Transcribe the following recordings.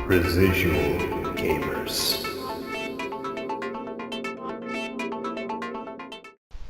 Residual Gamers.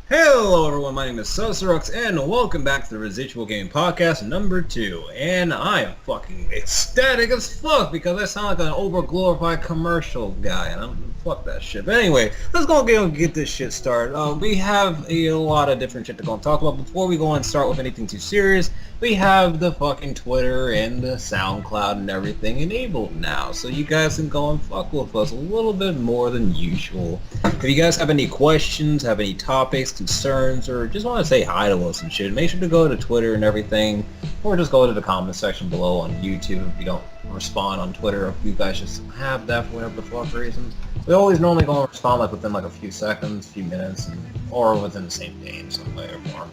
Hello everyone, my name is SAZARUX and welcome back to the Residual Game Podcast number 2. And I am fucking ecstatic as fuck because I sound like an over-glorified commercial guy and I'm fuck that shit. But anyway, let's go get this shit started. We have a lot of different shit to go and talk about. Before we go and start with anything too serious, we have the fucking Twitter and the SoundCloud and everything enabled now. So you guys can go and fuck with us a little bit more than usual. If you guys have any questions, have any topics, concerns, or just want to say hi to us and shit, make sure to go to Twitter and everything, or just go to the comment section below on YouTube if you don't respond on Twitter, if you guys just have that for whatever the fuck reason. We always normally go and respond like within like a few seconds, few minutes, or within the same day in some way or form.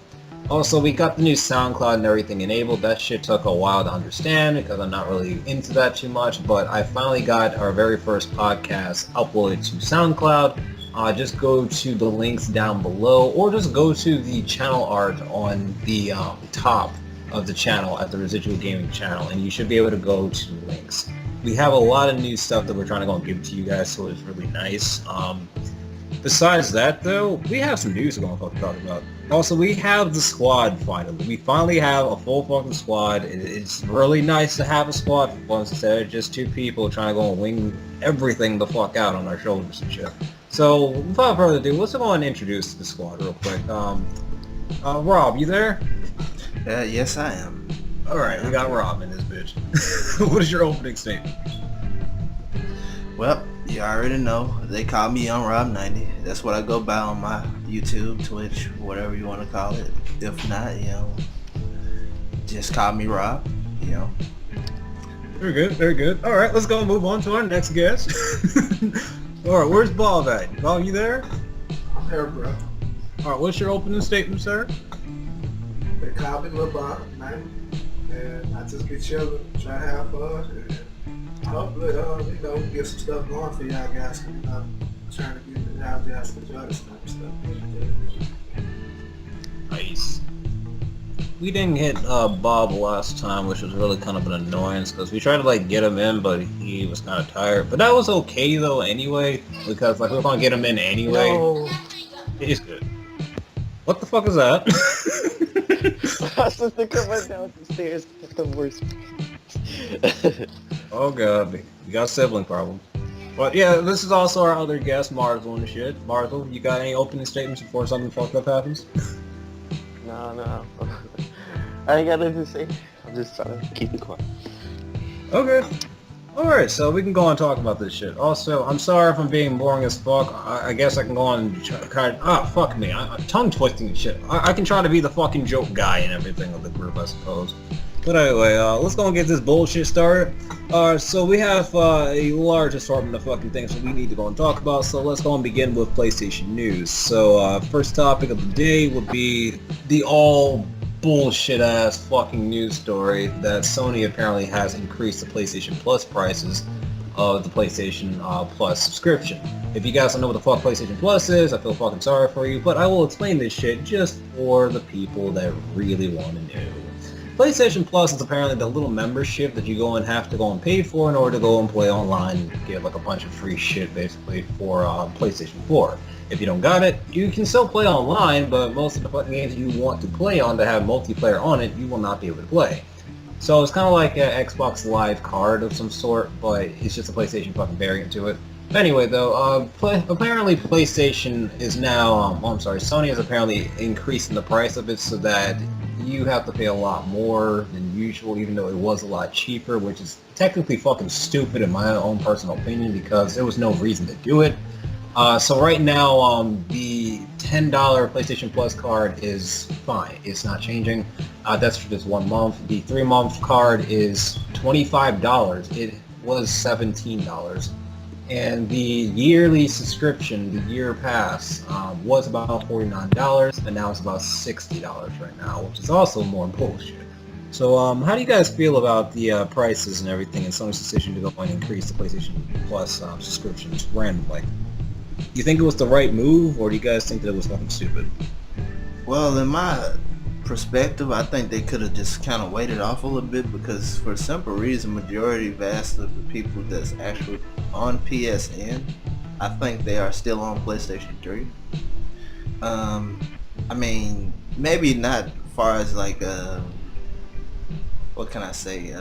Also, we got the new SoundCloud and everything enabled. That shit took a while to understand because I'm not really into that too much, but I finally got our very first podcast uploaded to SoundCloud. Just go to the links down below, or just go to the channel art on the top of the channel at the Residual Gaming channel, and you should be able to go to the links. We have a lot of new stuff that we're trying to go and give to you guys, so it's really nice. Besides that, though, we have some news we're going to talk about. Also, we have the squad finally. We finally have a full fucking squad. It's really nice to have a squad for once instead of just two people trying to go and wing everything the fuck out on our shoulders and shit. So, without further ado, let's go and introduce the squad real quick. Rob, you there? Yes, I am. Alright, we got Rob in this bitch. What is your opening statement? Well, you already know. They call me Young Rob 90. That's what I go by on my YouTube, Twitch, whatever you want to call it. If not, just call me Rob, Very good, very good. Alright, let's go and move on to our next guest. Alright, where's Bob at? Bob, you there? I'm here, bro. Alright, what's your opening statement, sir? They call me Lil Bob, man. And I just be chilling, try to have fun, and hopefully, get some stuff going for y'all guys. Trying to get y'all guys to enjoy this type of stuff. Nice. We didn't hit Bob last time, which was really kind of an annoyance, because we tried to get him in, but he was kind of tired. But that was okay though anyway, because we were going to get him in anyway. No. He's good. What the fuck is that? I was just thinking right down the stairs at the worst. Oh god, we got a sibling problem. But yeah, this is also our other guest, Marzel and shit. Marzel, you got any opening statements before something fucked up happens? No. I ain't got nothing to say. I'm just trying to keep it quiet. Okay. Alright, so we can go and talk about this shit. Also, I'm sorry if I'm being boring as fuck. I guess I can go on and try... fuck me. I'm tongue-twisting and shit. I can try to be the fucking joke guy and everything of the group, I suppose. But anyway, let's go and get this bullshit started. So we have a large assortment of fucking things that we need to go and talk about, so let's go and begin with PlayStation news. So, first topic of the day would be the all bullshit ass fucking news story that Sony apparently has increased the PlayStation Plus prices of the PlayStation Plus subscription. If you guys don't know what the fuck PlayStation Plus is, I feel fucking sorry for you, but I will explain this shit just for the people that really want to know. PlayStation Plus is apparently the little membership that you go and have to go and pay for in order to go and play online and get a bunch of free shit basically for PlayStation 4. If you don't got it, you can still play online, but most of the fucking games you want to play on that have multiplayer on it, you will not be able to play. So it's kind of like an Xbox Live card of some sort, but it's just a PlayStation fucking variant to it. Anyway, though, apparently PlayStation is now, Sony is apparently increasing the price of it so that you have to pay a lot more than usual, even though it was a lot cheaper, which is technically fucking stupid in my own personal opinion because there was no reason to do it. So right now, the $10 PlayStation Plus card is fine. It's not changing. That's for just 1 month. The 3-month card is $25. It was $17. And the yearly subscription, the year pass, was about $49, and now it's about $60 right now, which is also more bullshit. So, how do you guys feel about the prices and everything, and Sony's decision to go and increase the PlayStation Plus subscriptions randomly? Do you think it was the right move, or do you guys think that it was fucking stupid? Well, in my perspective, I think they could have just kind of waited off a little bit, because for a simple reason, vast of the people that's actually on PSN, I think they are still on PlayStation 3. I mean, maybe not far as like what can I say,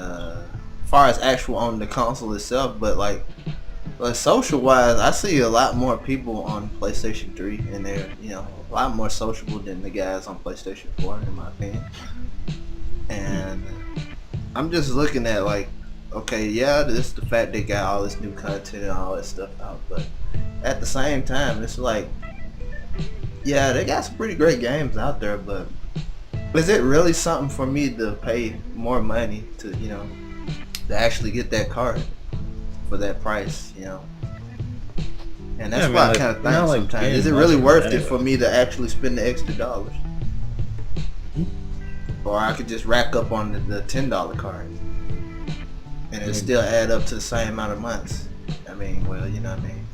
far as actual on the console itself, but like social wise, I see a lot more people on PlayStation 3, and they're, you know, a lot more sociable than the guys on PlayStation 4 in my opinion. And I'm just looking at like, okay, yeah, this is the fact they got all this new content and all that stuff out, but at the same time, it's like, yeah, they got some pretty great games out there, but is it really something for me to pay more money to, you know, to actually get that card for that price, you know? And that's why I kind of think sometimes, is it really worth it for me to actually spend the extra dollars? Or I could just rack up on the $10 card, and it still add up to the same amount of months. I mean, well, you know what I mean?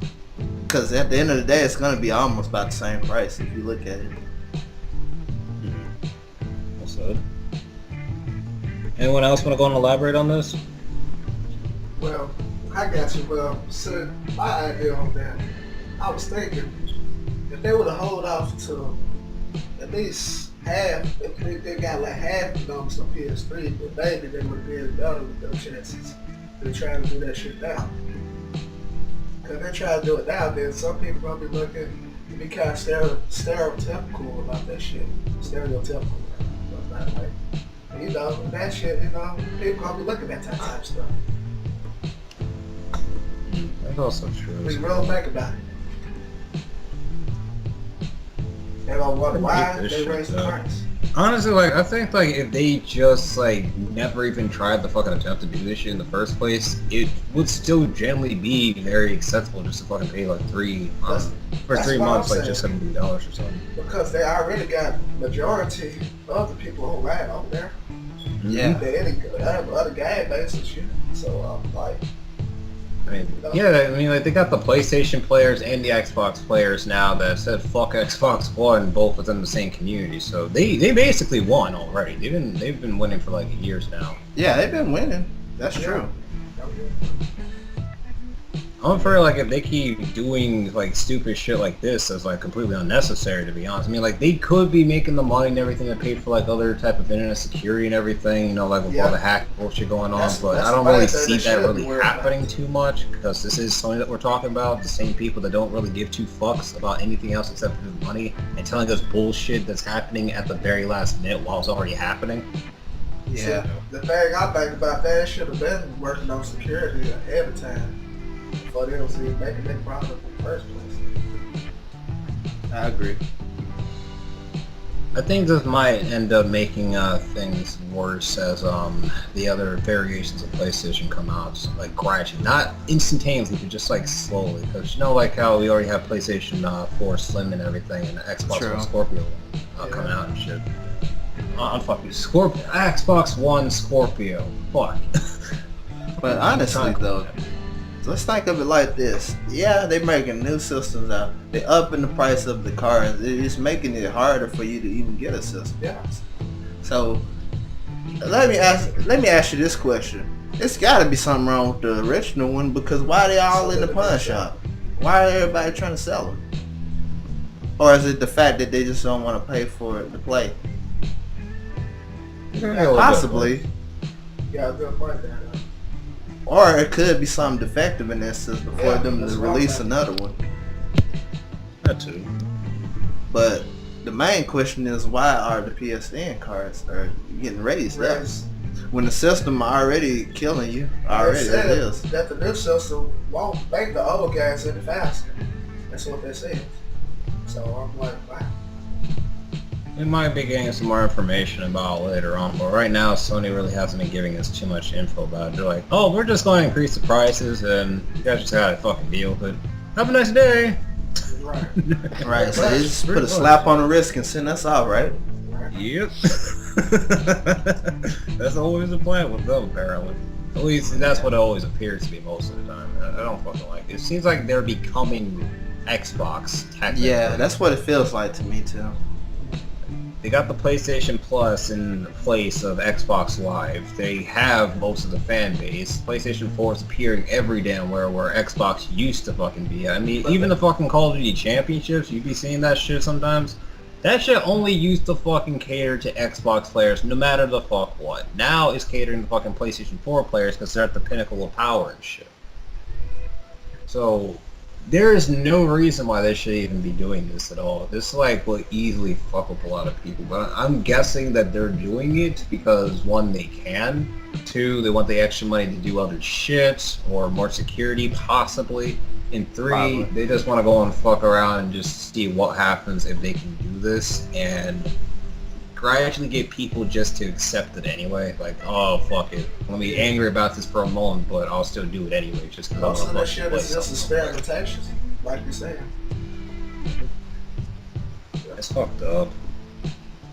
Because at the end of the day, it's going to be almost about the same price if you look at it. Well said. Anyone else want to go and elaborate on this? Well, I got you. Well, so my idea on that, I was thinking if they would have hold off to at least half, if they got like half the numbers on PS3, then maybe they would be better with their chances than trying to do that shit now. Because they try to do it now, then some people gonna be looking to be kind of stereotypical about that shit. Stereotypical. But not like, you know, that shit, you know, people gonna be looking at that type of stuff. That's also true. Be real think about it. They don't wonder why they raised the price. Honestly, like, I think, like, if they just, like, never even tried the fucking attempt to do this shit in the first place, it would still generally be very acceptable just to fucking pay, like, for 3 months, like, just $70 or something. Because they already got majority of the people online over there. Yeah. They have other game base and shit. So, like... I mean, yeah, I mean, like, they got the PlayStation players and the Xbox players now that said fuck Xbox One, both within the same community. So they basically won already. They've been winning for like years now. Yeah, they've been winning. That's true. I'm afraid, like, if they keep doing like stupid shit like this, that's like completely unnecessary, to be honest. I mean, like, they could be making the money and everything that paid for like other type of internet security and everything, you know, like with all the hack bullshit going on. But I don't really see that really happening too much, because this is something that we're talking about. The same people that don't really give two fucks about anything else except for the money, and telling us bullshit that's happening at the very last minute while it's already happening. Yeah. So, the thing I think about that, should have been working on security ahead of time. Before they don't see it making that product in the first place. I agree. I think this might end up making things worse as the other variations of PlayStation come out, like gradually, not instantaneously, but just like slowly. Because you know, like how we already have PlayStation 4 Slim and everything, and the Xbox One Scorpio coming out and shit. Fuck you, Xbox One Scorpio. Fuck. But honestly, though. Let's think of it like this. Yeah, they're making new systems out. They're upping the price of the cars. It's making it harder for you to even get a system. Yeah. So let me ask you this question. It's got to be something wrong with the original one, because why are they all in the pawn shop? Why are everybody trying to sell them? Or is it the fact that they just don't want to pay for it to play? Possibly. Yeah, good point there. Or it could be something defective in that system for them to release another one. That too. But the main question is, why are the PSN cards are getting raised up when the system already killing you already as is? That the new system won't make the old guys any faster. That's what they said. So I'm like, wow. We might be getting some more information about it later on, but right now Sony really hasn't been giving us too much info about it. They're like, oh, we're just going to increase the prices and you guys just gotta fucking deal with it. Have a nice day! Right. Right, so they just put a slap on the wrist and send us out, right? Yep. That's always the plan with them, apparently. At least that's what it always appears to be most of the time. I don't fucking like it. It seems like they're becoming Xbox technically. Yeah, that's what it feels like to me too. they got the PlayStation Plus in place of Xbox Live. They have most of the fan base. PlayStation 4 is appearing every damn where Xbox used to fucking be. I mean, even the fucking Call of Duty Championships, you be seeing that shit sometimes. That shit only used to fucking cater to Xbox players, no matter the fuck what. Now it's catering to fucking PlayStation 4 players because they're at the pinnacle of power and shit. So, there is no reason why they should even be doing this at all. This like will easily fuck up a lot of people, but I'm guessing that they're doing it because one, they can, two, they want the extra money to do other shit or more security possibly, and three, Probably. they just want to go and fuck around and just see what happens if they can do this and gradually get people just to accept it anyway. Like, oh fuck it, I'm gonna be angry about this for a moment, but I'll still do it anyway just because I Most want of to that shit play is just something. experimentation, like you're saying. It's fucked up.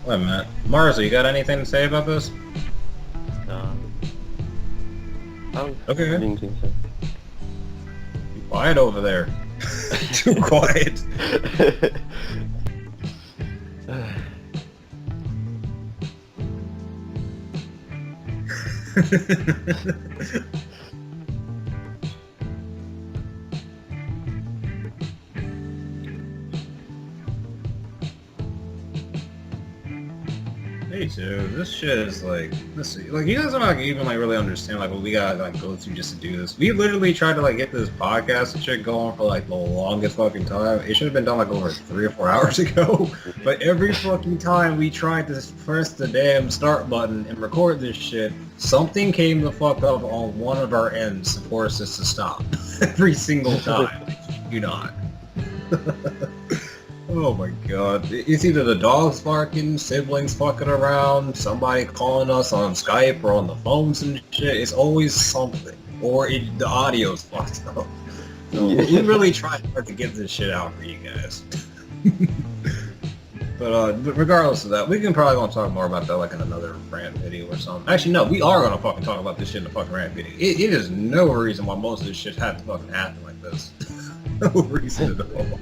Wait a minute. Marza, you got anything to say about this? Okay. I didn't think so. Be quiet over there. Too quiet. Me too. This shit is like this. Like you guys are not even like really understand like what we gotta like go through just to do this. We literally tried to like get this podcast and shit going for like the longest fucking time. It should have been done like over 3 or 4 hours ago. But every fucking time we tried to press the damn start button and record this shit, something came the fuck up on one of our ends to force us to stop. Every single time. You not. Oh my god. It's either the dogs barking, siblings fucking around, somebody calling us on Skype or on the phones and shit. It's always something. Or the audio's fucked up. So we really tried hard to get this shit out for you guys. But regardless of that, we can probably gonna talk more about that like in another rant video or something. Actually, no, we are gonna fucking talk about this shit in the fucking rant video. It is no reason why most of this shit had to fucking happen like this. No reason at all.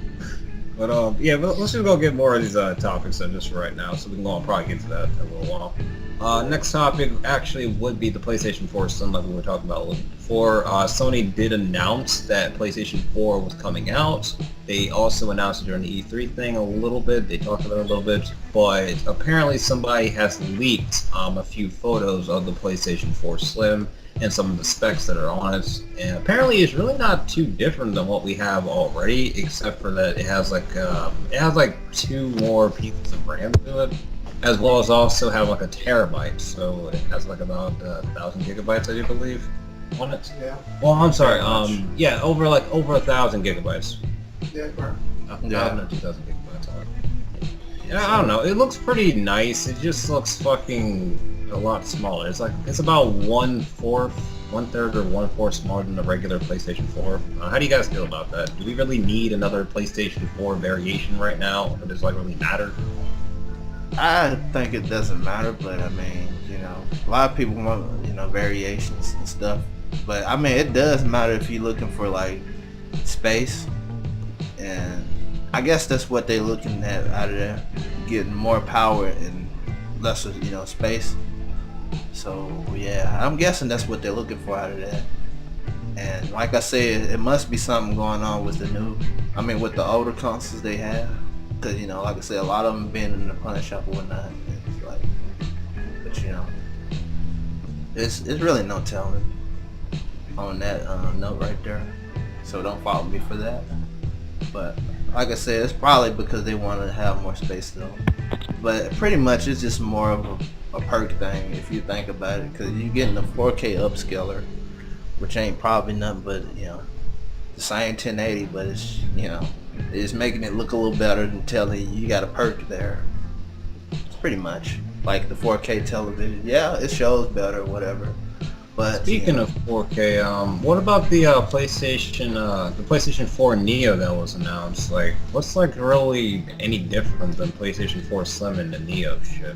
But yeah, let's just go get more of these topics then just for right now, so we can go and probably get to that in a little while. Next topic actually would be the PlayStation 4 Slim, like we were talking about a little before. Sony did announce that PlayStation 4 was coming out. They also announced it during the E3 thing a little bit. They talked about it a little bit, but apparently somebody has leaked a few photos of the PlayStation 4 Slim and some of the specs that are on it, and apparently it's really not too different than what we have already, except for that it has like 2 more pieces of RAM to it, as well as also have like a terabyte, so it has like about 1,000 gigabytes, I do believe, on it. Yeah. Well, I'm sorry, yeah, over 1,000 gigabytes. Yeah, bro. 1,000 or 2,000 gigabytes on it. Yeah, I don't know. It looks pretty nice. It just looks fucking a lot smaller. It's about 1/4, 1/3 or 1/4 smaller than the regular PlayStation 4. How do you guys feel about that? Do we really need another PlayStation 4 variation right now? Or does it like really matter? I think it doesn't matter, but I mean, a lot of people want, variations and stuff. But I mean, it does matter if you're looking for like space, and I guess that's what they're looking at out of there, getting more power and lesser, space. So yeah, I'm guessing that's what they're looking for out of that. And like I said, it must be something going on with with the older consoles they have. Cause like I said, a lot of them been in the pawn shop or whatnot. It's like, but it's really no telling on that note right there. So don't follow me for that. But like I said, it's probably because they want to have more space though. But pretty much it's just more of a perk thing if you think about it, because you're getting a 4K upscaler, which ain't probably nothing but the same 1080, but it's it's making it look a little better than telling you got a perk there. It's pretty much like the 4K television. Yeah, it shows better, whatever. But Speaking of 4K, what about the PlayStation 4 Neo that was announced? Like, what's like really any different than PlayStation 4 Slim and the Neo shit?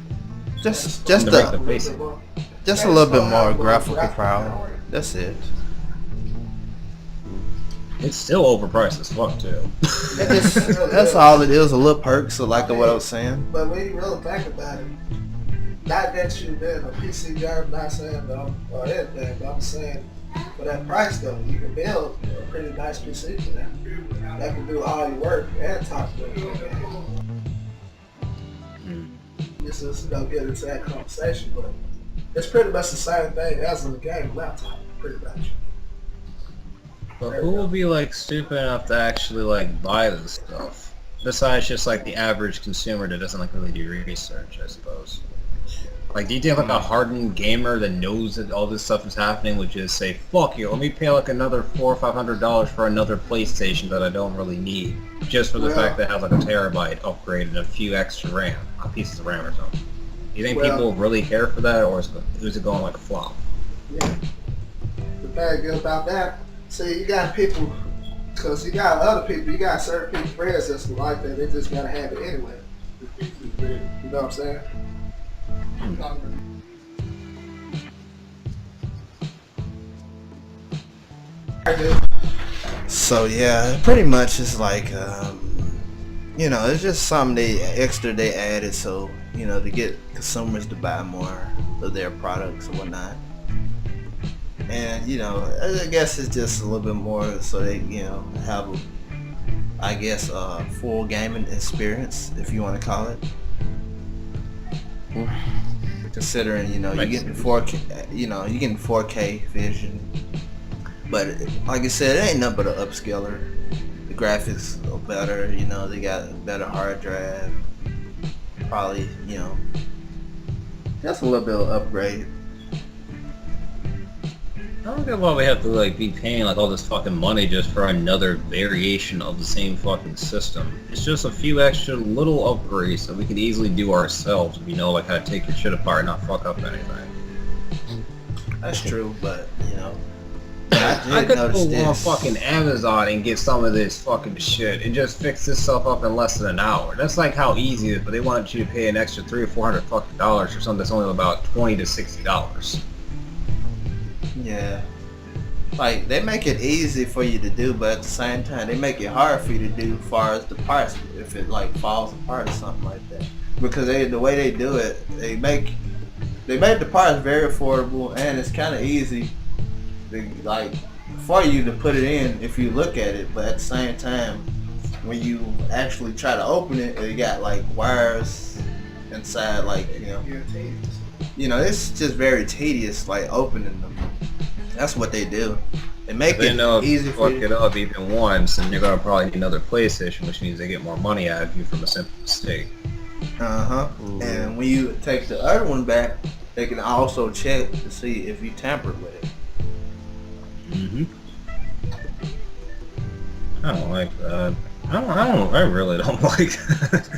just To make the a face. just a little bit more graphical power. That's it. It's still overpriced as fuck too. That's all it is, a little perk, so like what I was saying. But when you really think about it, not that you've been a PC gamer, not saying or anything, but I'm saying for that price though, you can build a pretty nice PC for that. That can do all your work and talk to it. Just get into that conversation, but it's pretty much the same thing as in the game laptop, pretty much. But who will be like stupid enough to actually like buy this stuff? Besides just like the average consumer that doesn't like really do research, I suppose. Like, do you think like a hardened gamer that knows that all this stuff is happening would just say, "Fuck you, let me pay like another $400 or $500 for another PlayStation that I don't really need, just for the fact that it has like a terabyte upgrade and a few extra pieces of RAM or something"? Do you think people really care for that, or is it going like a flop? Yeah. The bad thing about that, see, you got people, because you got other people, you got certain people, friends that's like that, they just gotta have it anyway. You know what I'm saying? So yeah, pretty much it's like, it's just something extra they added, so to get consumers to buy more of their products or whatnot. And I guess it's just a little bit more so they have a full gaming experience, if you want to call it. Considering you're getting 4K, you're getting 4K vision, but like I said, it ain't nothing but an upscaler. The graphics are better, they got a better hard drive, probably just a little bit of upgrade. I don't get why we have to like be paying like all this fucking money just for another variation of the same fucking system. It's just a few extra little upgrades that we could easily do ourselves if you know like how to take your shit apart and not fuck up anything. That's true, but I could go on fucking Amazon and get some of this fucking shit and just fix this stuff up in less than an hour. That's like how easy it is, but they wanted you to pay an extra $300 or $400 fucking dollars for something that's only about $20 to $60. Yeah, like they make it easy for you to do, but at the same time they make it hard for you to do as far as the parts if it like falls apart or something like that. Because the way they do it, they make the parts very affordable, and it's kind of easy for you to put it in if you look at it. But at the same time, when you actually try to open it, it got like wires inside, it's just very tedious, like opening them. That's what they do. They make it easy for you. Fuck it up even once, and you're gonna probably need another PlayStation, which means they get more money out of you from a simple mistake. And when you take the other one back, they can also check to see if you tampered with it. I don't like that. I really don't like that.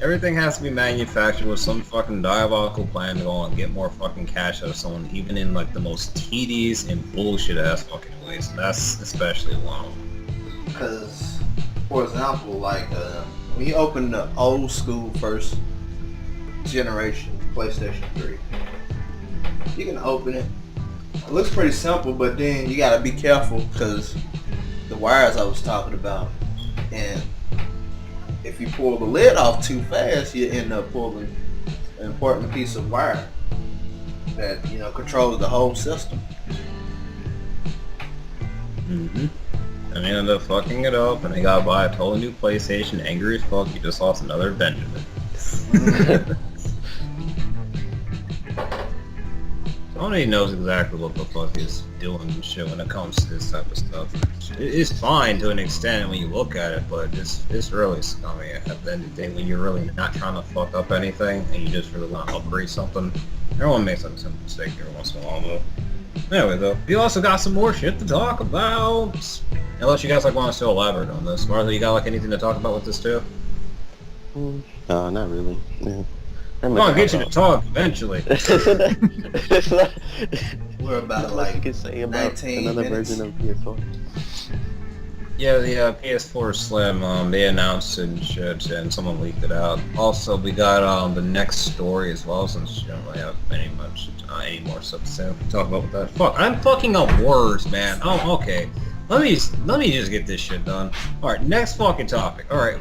Everything has to be manufactured with some fucking diabolical plan to go and get more fucking cash out of someone, even in like the most tedious and bullshit ass fucking ways. And that's especially long. Because, for example, when you open the old school first generation PlayStation 3, you can open it. It looks pretty simple, but then you gotta be careful because the wires I was talking about, and if you pull the lid off too fast, you end up pulling an important piece of wire that controls the whole system. And they end up fucking it up, and they gotta buy a totally new PlayStation. Angry as fuck, you just lost another Benjamin. Sony knows exactly what the fuck he's doing and shit when it comes to this type of stuff. It's fine to an extent when you look at it, but it's really scummy at the end of the day when you're really not trying to fuck up anything and you just really want to upgrade something. Everyone makes like some mistake every once in a while though. Anyway though, we also got some more shit to talk about. Unless you guys want us to elaborate on this. Martha, you got anything to talk about with this too? No, not really. Yeah. I'm gonna get you to talk eventually. We're about you can say about 19 another minutes. version of PS4. Yeah, the PS4 Slim, they announced it and shit, and someone leaked it out. Also, we got the next story as well, since you don't really have any more stuff to say. Talk about with that. Fuck, I'm fucking up words, man. Oh, okay. let me just get this shit done. Alright, next fucking topic. Alright,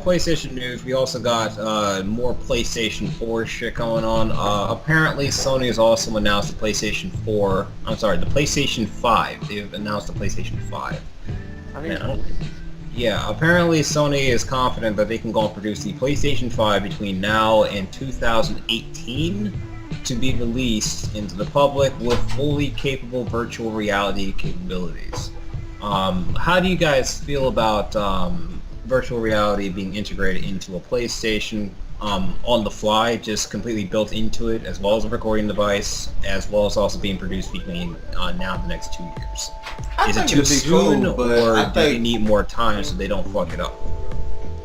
PlayStation news. We also got more PlayStation 4 shit going on. Apparently Sony has also announced the PlayStation 4. I'm sorry, the PlayStation 5. They've announced the PlayStation 5. Yeah, apparently Sony is confident that they can go and produce the PlayStation 5 between now and 2018 to be released into the public with fully capable virtual reality capabilities. How do you guys feel about virtual reality being integrated into a PlayStation on the fly, just completely built into it, as well as a recording device, as well as also being produced between now and the next 2 years? Is it too soon, or do they need more time so they don't fuck it up?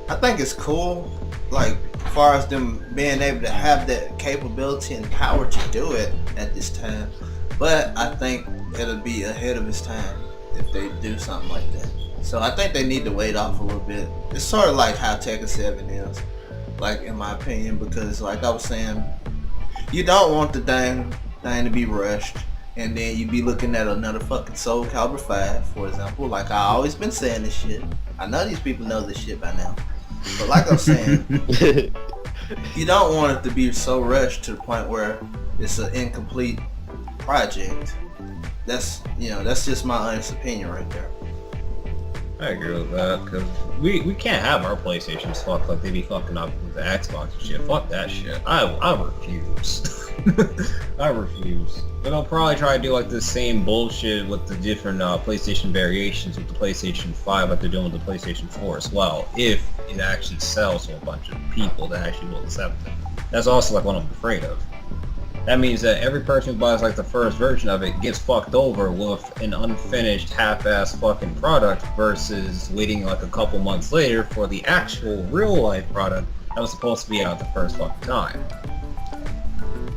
I think it's cool, like, as far as them being able to have that capability and power to do it at this time. But I think it'll be ahead of its time if they do something like that. So I think they need to wait off a little bit. It's sort of like how Tekken 7 is, like, in my opinion, because like I was saying, you don't want the thing to be rushed, and then you be looking at another fucking Soul Calibur 5, for example. Like I always been saying this shit. I know these people know this shit by now. But like I'm saying, you don't want it to be so rushed to the point where it's an incomplete project. That's just my honest opinion right there. I agree with that, because we can't have our PlayStations fucked like they be fucking up with the Xbox and shit. Fuck that shit. I refuse. I refuse. But they'll probably try to do like the same bullshit with the different PlayStation variations with the PlayStation 5 like they're doing with the PlayStation 4 as well, if it actually sells to a bunch of people that actually will accept it. That's also like what I'm afraid of. That means that every person who buys like the first version of it gets fucked over with an unfinished half-ass fucking product versus waiting like a couple months later for the actual real-life product that was supposed to be out the first fucking time.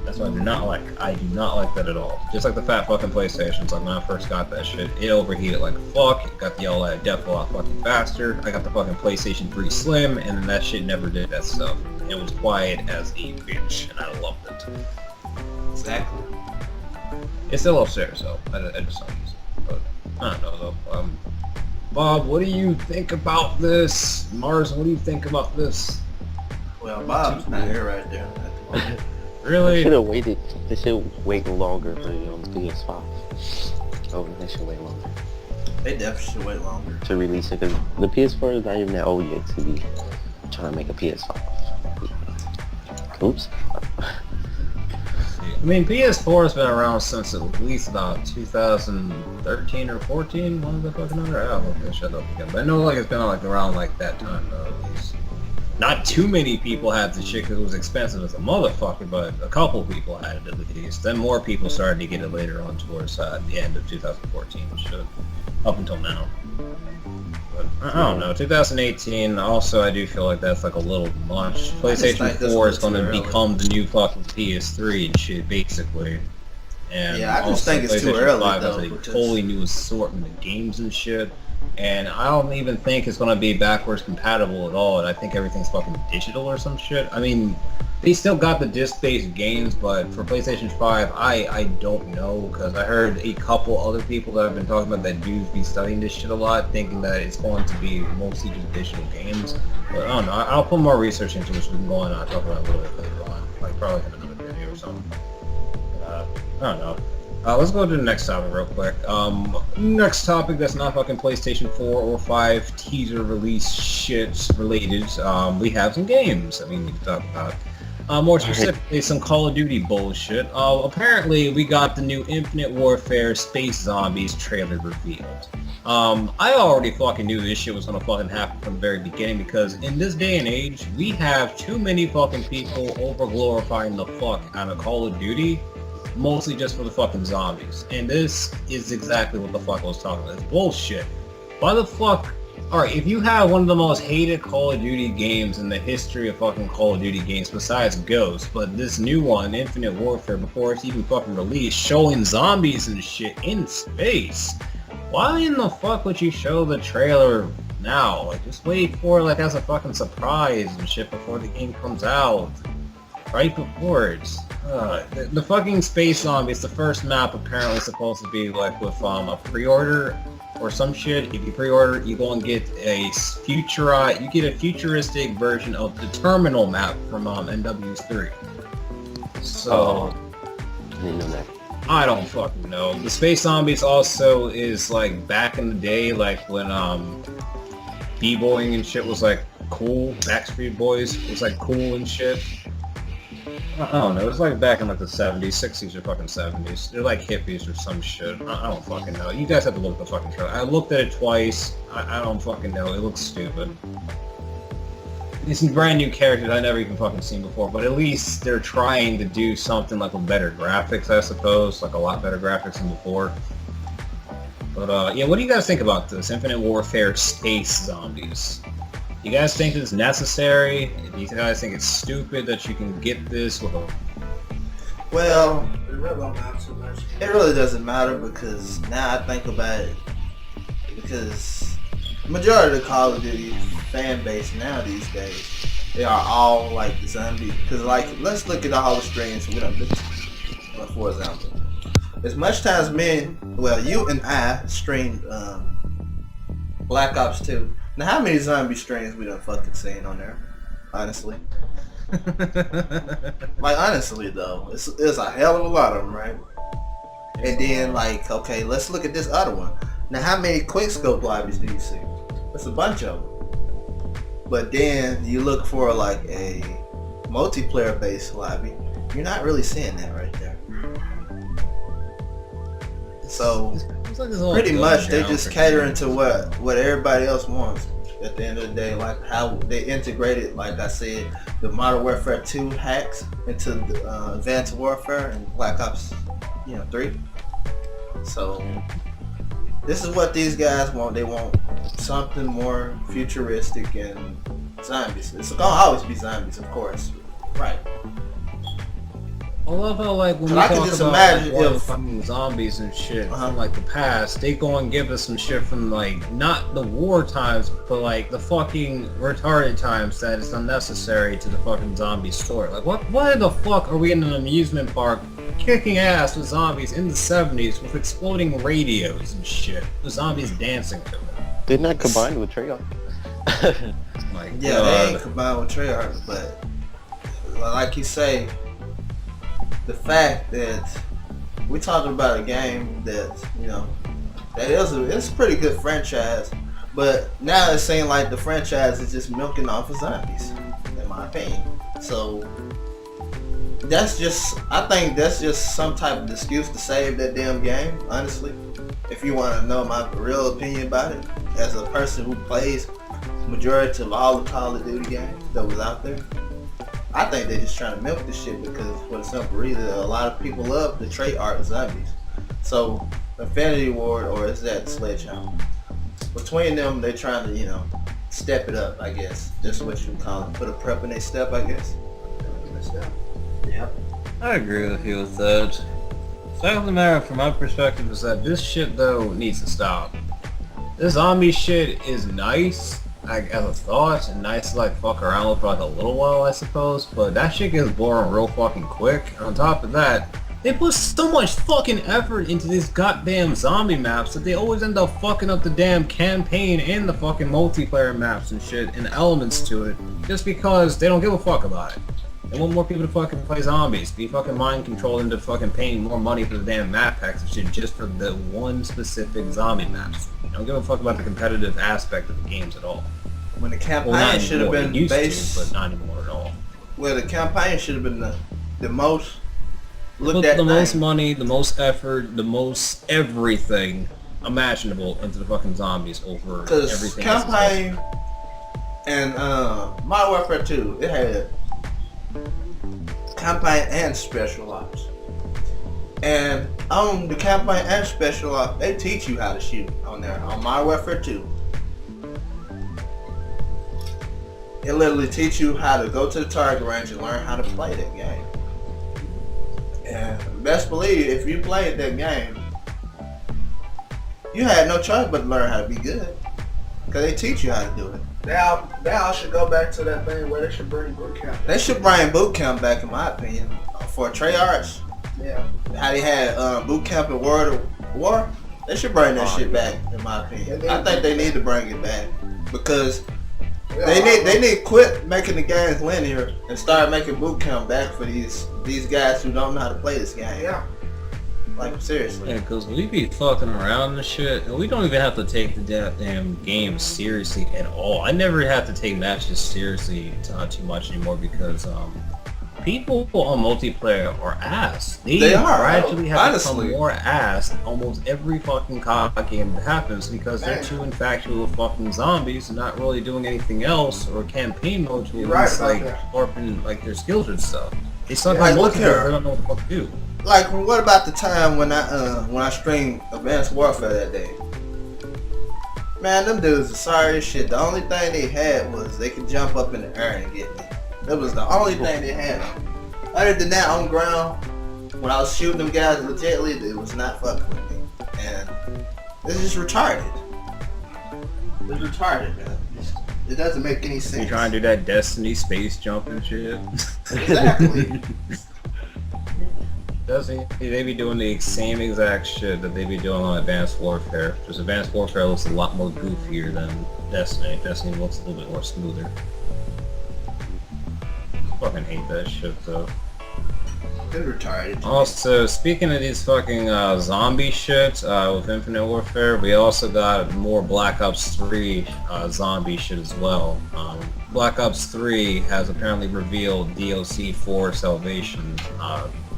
That's what I do not like. I do not like that at all. Just like the fat fucking PlayStations, like when I first got that shit, it overheated like fuck, it got the OLED depth a lot fucking faster. I got the fucking PlayStation 3 Slim, and then that shit never did that stuff. It was quiet as a bitch, and I loved it. Exactly. It's still upstairs though. I just don't use it. But I don't know though. Bob, what do you think about this? Mars, what do you think about this? Well, Bob's not here right there. Really? They should have waited. They should wait longer for the PS5. Oh, they should wait longer They definitely should wait longer to release it, because the PS4 is not even that old yet to be trying to make a PS5. Oops. I mean, PS4 has been around since at least about 2013 or 14. One of the fucking other. I don't know if they shut up again, but I know like it's been like around like that time though. At least. Not too many people had the shit because it was expensive as a motherfucker, but a couple people had it at least. Then more people started to get it later on towards the end of 2014 and shit, up until now. But I don't know. 2018. Also, I do feel like that's like a little much. PlayStation 4 is going to become the new fucking PS3 and shit, basically. And yeah, I just also, think it's too PlayStation early 5 though. has a totally new assortment of games and shit. And I don't even think it's going to be backwards compatible at all, and I think everything's fucking digital or some shit. I mean, they still got the disc-based games, but for PlayStation 5, I don't know, because I heard a couple other people that have been talking about that do be studying this shit a lot, thinking that it's going to be mostly just digital games. But I don't know, I'll put more research into it so we can go on and talk about it a little bit later on, like probably in another video or something. I don't know. Let's go to the next topic real quick. Next topic that's not fucking PlayStation 4 or 5 teaser release shit related. We have some games that we need to talk about. More specifically, some Call of Duty bullshit. Apparently, we got the new Infinite Warfare Space Zombies trailer revealed. I already fucking knew this shit was gonna fucking happen from the very beginning, because in this day and age, we have too many fucking people over-glorifying the fuck out of Call of Duty. Mostly just for the fucking zombies. And this is exactly what the fuck I was talking about. It's bullshit. Why the fuck... Alright, if you have one of the most hated Call of Duty games in the history of fucking Call of Duty games, besides Ghost, but this new one, Infinite Warfare, before it's even fucking released, showing zombies and shit in space, why in the fuck would you show the trailer now? Like, just wait for it like as a fucking surprise and shit before the game comes out. Right before it. The fucking Space Zombies, the first map apparently supposed to be like with a pre-order or some shit. If you pre-order, you go and get a futuristic version of the terminal map from NW3. So I didn't know that. I don't fucking know. The Space Zombies also is like back in the day, like when b-boying and shit was like cool. Backstreet Boys was like cool and shit. I don't know. It's like back in like the 70s, 60s or fucking 70s. They're like hippies or some shit. I don't fucking know. You guys have to look at the fucking trailer. I looked at it twice. I don't fucking know. It looks stupid. These some brand new characters I never even fucking seen before, but at least they're trying to do something like with better graphics, I suppose. Like a lot better graphics than before. But yeah, what do you guys think about this? Infinite Warfare Space Zombies. You guys think this is necessary? Do you guys think it's stupid that you can get this with a... Well, It really don't matter too much. it really doesn't matter because now I think about it, because majority of the Call of Duty fan base now these days, they are all like zombies. Because like, let's look at all the streams we done been to. For example, as much times you and I streamed Black Ops 2. Now, how many zombie streams we done fucking seen on there? Honestly. Like, honestly, though. It's a hell of a lot of them, right? And then, like, okay, let's look at this other one. Now, how many quickscope lobbies do you see? That's a bunch of them. But then, you look for, like, a multiplayer-based lobby. You're not really seeing that right there. So... pretty much they just catering to what everybody else wants at the end of the day, like how they integrated, like I said, the Modern Warfare 2 hacks into the Advanced Warfare and Black Ops 3. So this is what these guys want. They want something more futuristic and zombies. It's gonna always be zombies, of course, right? I love how, like, when we I can talk just about imagine like, if- fucking zombies and shit Uh-huh. from, like, the past, they go and give us some shit from, like, not the war times, but, like, the fucking retarded times that is unnecessary to the fucking zombie story. Like, why the fuck are we in an amusement park kicking ass with zombies in the 70s with exploding radios and shit, with zombies dancing to it? They're not combined with Treyarch. Like, Yeah, they ain't combined with Treyarch, but like you say, the fact that we're talking about a game that, that it's a pretty good franchise, but now it seems like the franchise is just milking off of zombies, in my opinion. So I think that's just some type of excuse to save that damn game, honestly. If you want to know my real opinion about it, as a person who plays majority of all the Call of Duty games that was out there, I think they're just trying to milk this shit because for the simple reason a lot of people love the Treyarch zombies. So Infinity Ward, or is that Sledgehammer? Between them, they're trying to, step it up, I guess. Just what you call it. Put a prep in their step, I guess. Yep. I agree with you with that. Fact of the matter, from my perspective, is that this shit, though, needs to stop. This zombie shit is nice, as a thought, and nice to, like, fuck around with for, like, a little while, I suppose, but that shit gets boring real fucking quick. And on top of that, they put so much fucking effort into these goddamn zombie maps that they always end up fucking up the damn campaign and the fucking multiplayer maps and shit and elements to it, just because they don't give a fuck about it. They want more people to fucking play zombies, be fucking mind controlled into fucking paying more money for the damn map packs and shit just for the one specific zombie maps. They don't give a fuck about the competitive aspect of the games at all. When the campaign Well, not should have anymore. been It used based, to, but not anymore at all. well, the campaign should have been the most They looked put at the most thing. money, the most effort, the most everything imaginable into the fucking zombies over Because everything else. campaign and Modern Warfare 2, it had campaign and special ops. And on the campaign and special ops, they teach you how to shoot on there. On Modern Warfare 2, it literally teach you how to go to the target range and learn how to play that game. And best believe, if you played that game, you had no choice but to learn how to be good. Because they teach you how to do it. They all should go back to that thing where they should bring boot camp. They should bring boot camp back, in my opinion, for Treyarch. Yeah. How they had boot camp in World of War. They should bring that shit back, in my opinion. I think they need to bring it back because they need to quit making the games linear and start making boot camp back for these guys who don't know how to play this game. Yeah. Like, seriously. Yeah, because we be fucking around and shit, and we don't even have to take the damn game seriously at all. I never have to take matches seriously too much anymore because people on multiplayer are ass. They are. Gradually have Honestly. become more ass almost every fucking COD game that happens because they're too infatuated with fucking zombies and not really doing anything else or campaign mode to at least sharpen like their skills and stuff. They suck like multiplayer. They don't know what the fuck to do. Like, what about the time when I streamed Advanced Warfare that day? Man, them dudes are sorry as shit. The only thing they had was they could jump up in the air and get me. That was the only thing they had. Other than that, on ground, when I was shooting them guys legitly, it was not fucking with me. And it's just retarded. It's retarded, man. It doesn't make any sense. You trying to do that Destiny space jump and shit? Exactly. They be doing the same exact shit that they be doing on Advanced Warfare. Just Advanced Warfare looks a lot more goofier than Destiny. Destiny looks a little bit more smoother. Fucking hate that shit though. It's retarded. Also, speaking of these fucking zombie shit with Infinite Warfare, we also got more Black Ops 3 zombie shit as well. Black Ops 3 has apparently revealed DLC for Salvation,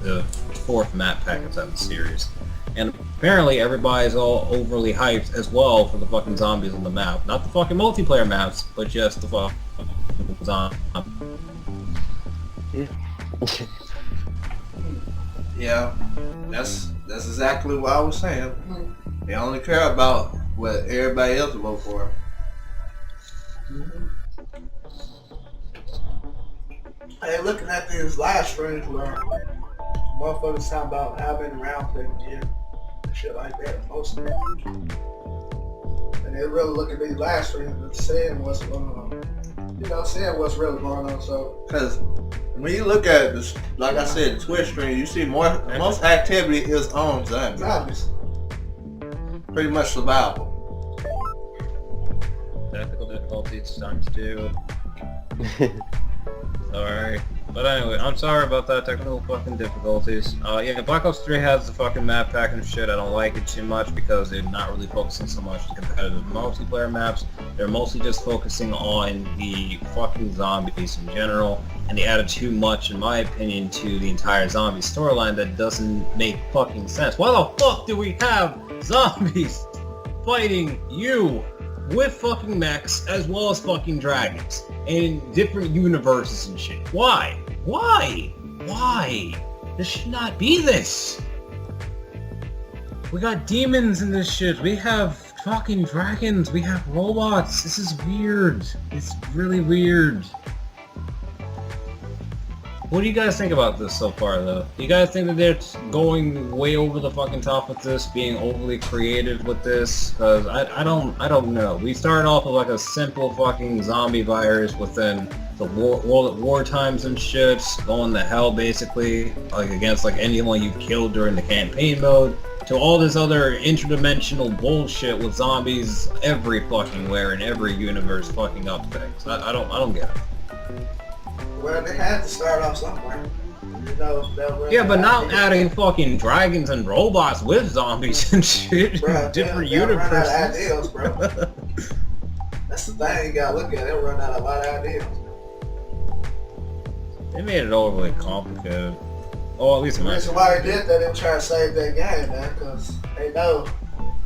the 4th map package of the series. And apparently everybody's all overly hyped as well for the fucking zombies on the map. Not the fucking multiplayer maps, but just the fucking zombies. Yeah, that's exactly what I was saying. They only care about what everybody else vote for. Hey, looking at these live streams where motherfuckers talking about how many rounds they can get and shit like that, most of them. And they really look at these live streams and saying what's going on. You know, saying what's really going on, so. Because when you look at this, like I said, the Twitch stream, you see most activity is on zombies. Pretty much survival. Technical difficulties times 2. Sorry. But anyway, I'm sorry about that technical fucking difficulties. Yeah, Black Ops 3 has the fucking map pack and shit. I don't like it too much because they're not really focusing so much on competitive multiplayer maps. They're mostly just focusing on the fucking zombies in general. And they added too much, in my opinion, to the entire zombie storyline that doesn't make fucking sense. Why the fuck do we have zombies fighting you with fucking mechs as well as fucking dragons in different universes and shit? Why? Why? Why? This should not be this. We got demons in this shit. We have fucking dragons. We have robots. This is weird. It's really weird. What do you guys think about this so far, though? Do you guys think that they're going way over the fucking top with this, being overly creative with this? Because I don't know. We started off with like a simple fucking zombie virus within the world at war times and shit, going to hell basically, like against like anyone you killed during the campaign mode, to all this other interdimensional bullshit with zombies every fucking where in every universe fucking up things. I don't get it. Well, they had to start off somewhere. You know, yeah, but not adding fucking dragons and robots with zombies and shit. Bruh, different they'll universes. run out of ideas, bro. That's the thing you gotta look at. They'll run out of a lot of ideas. They made it overly complicated. Oh, at least The reason why they did that, they were trying to save their game, man, because they know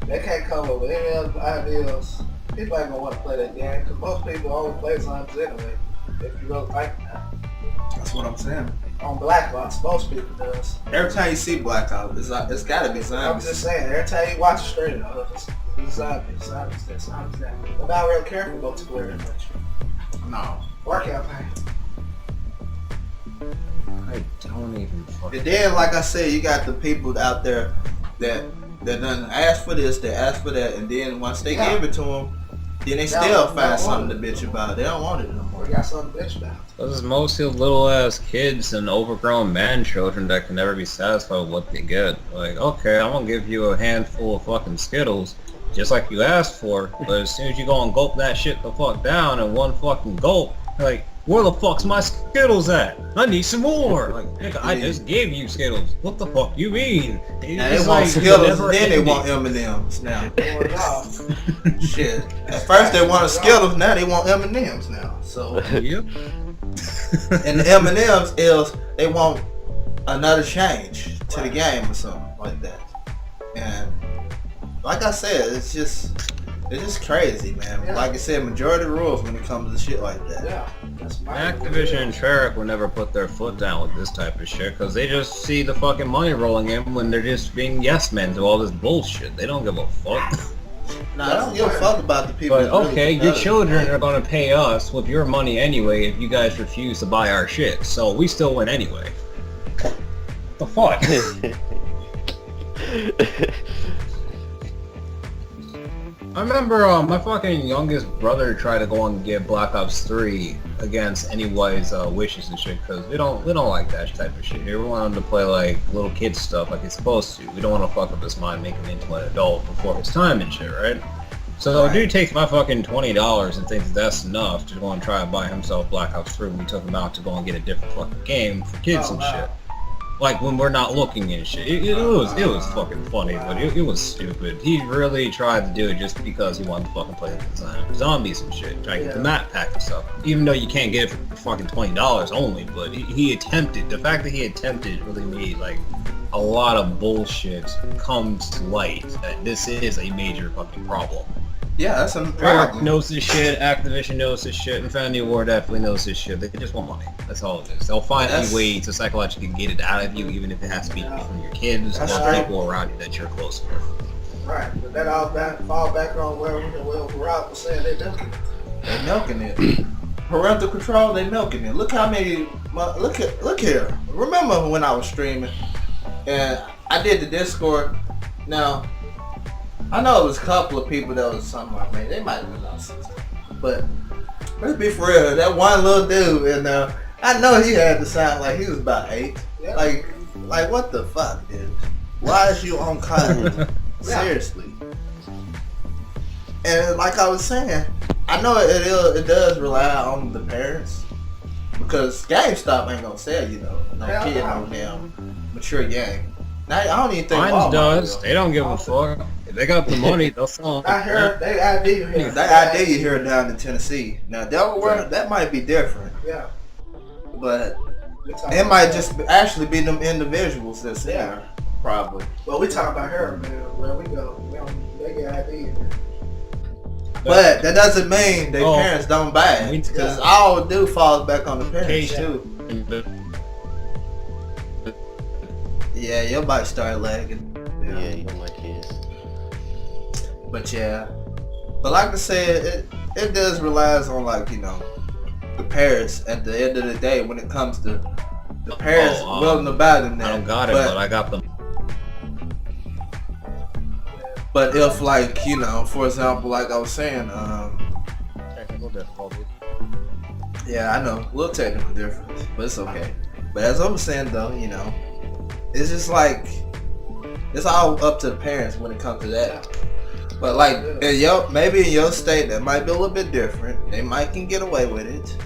they can't come up with any other ideas. People ain't gonna want to play that game, because most people only play zombies anyway. If you really think that. That's what I'm saying. On Black Ops, most people does. Every time you see Black Ops, it's gotta be I'm zombies. just saying, every time you watch a stream, it's zombies, that. They're not real careful multiplayer that much. No. Or campaign. I don't even fucking... And then, like I said, you got the people out there that done ask for this, they ask for that, and then once they give it to them, Then they still find something to bitch about. They don't want it no more. We got something to bitch about. This is mostly little ass kids and overgrown man children that can never be satisfied with what they get. Like, okay, I'm gonna give you a handful of fucking Skittles, just like you asked for, but as soon as you go and gulp that shit the fuck down in one fucking gulp, like, where the fuck's my Skittles at? I need some more! Like, nigga, I just gave you Skittles. What the fuck you mean? Now they want Skittles and then they want M&M's now. Shit. At first they wanted Skittles, now they want M&M's now. So, Yep. and the M&M's is they want another change to the game or something like that. And like I said, it's just crazy, man. Yeah. Like I said, majority rules when it comes to shit like that. Yeah. That's my Activision and Treyarch will never put their foot down with this type of shit because they just see the fucking money rolling in when they're just being yes men to all this bullshit. They don't give a fuck. Nah, I don't give a fuck about the people. But that really okay, your competitive. children are gonna pay us with your money anyway if you guys refuse to buy our shit, so we still win anyway. The fuck? I remember my fucking youngest brother tried to go and get Black Ops 3 against anybody's wishes and shit because we don't like that type of shit here. We want him to play like little kid stuff like he's supposed to. We don't want to fuck up his mind, make him into an adult before his time and shit, right? So dude takes my fucking $20 and thinks that's enough to go and try and buy himself Black Ops 3 when we took him out to go and get a different fucking game for kids and shit. Like when we're not looking and shit. It was fucking funny, but it was stupid. He really tried to do it just because he wanted to fucking play the zombies and shit. Try to get the map pack and stuff. Even though you can't get it for fucking $20 only, but he attempted. The fact that he attempted really made like a lot of bullshit come to light that this is a major fucking problem. Yeah, that's a Treyarch problem. knows this shit, Activision knows this shit, Infinity War definitely knows this shit. They just want money. That's all it is. They'll find any way to psychologically get it out of you, even if it has to be from your kids or people around you that you're close with. Right, but that all fall back on where Rob was saying they milking it. They milking it. Parental control, they milking it. Look how many. Look here. Remember when I was streaming and I did the Discord? Now, I know it was a couple of people that was something like, man, they might have been nonsense. But let's be for real, that one little dude, and I know he had to sound like he was about 8. Yeah. Like what the fuck, dude? Why is you on content? Seriously. And like I was saying, I know it does rely on the parents because GameStop ain't gonna sell you no kid no damn mature game. Now I don't even think Mine Walmart does. will. They don't give a fuck. If they got the money, they'll sell I heard they ID you here. That idea you hear down in Tennessee. Now Delaware, that might be different, Yeah. but We talking it might about just actually be them individuals that's in Yeah. there, probably. But we talking about her, man. Where we go? They get ID here. But that doesn't mean their Oh. parents don't buy it, because all it do falls back on the parents too. Yeah, your bike started lagging. Yeah, you know my kids. But yeah, but like I said, it does relies on the parents at the end of the day when it comes to the parents willing to buy them that. I don't got it, but I got them. But if for example, like I was saying, Technical difficulties. yeah, I know, a little technical difference, but it's okay. But as I was saying though, it's just like it's all up to the parents when it comes to that. But maybe in your state that might be a little bit different. They might can get away with it.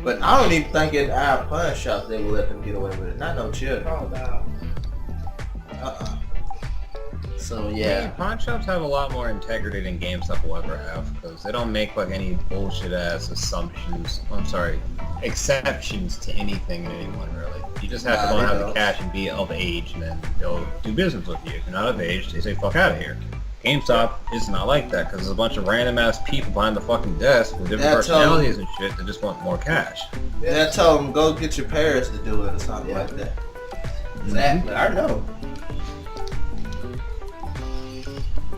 But I don't even think in our pawn shops they will let them get away with it. Not no children. Oh no. So Yeah, yeah. pawn shops have a lot more integrity than GameStop will ever have because they don't make any bullshit ass exceptions to anything and anyone really. You just have to go and have the cash and be of age, and then they'll do business with you. If you're not of age, they say fuck out of here. GameStop is not like that because there's a bunch of random ass people behind the fucking desk with different personalities and shit that just want more cash. Yeah, I told them go get your parents to do it or something like that. Exactly. I know.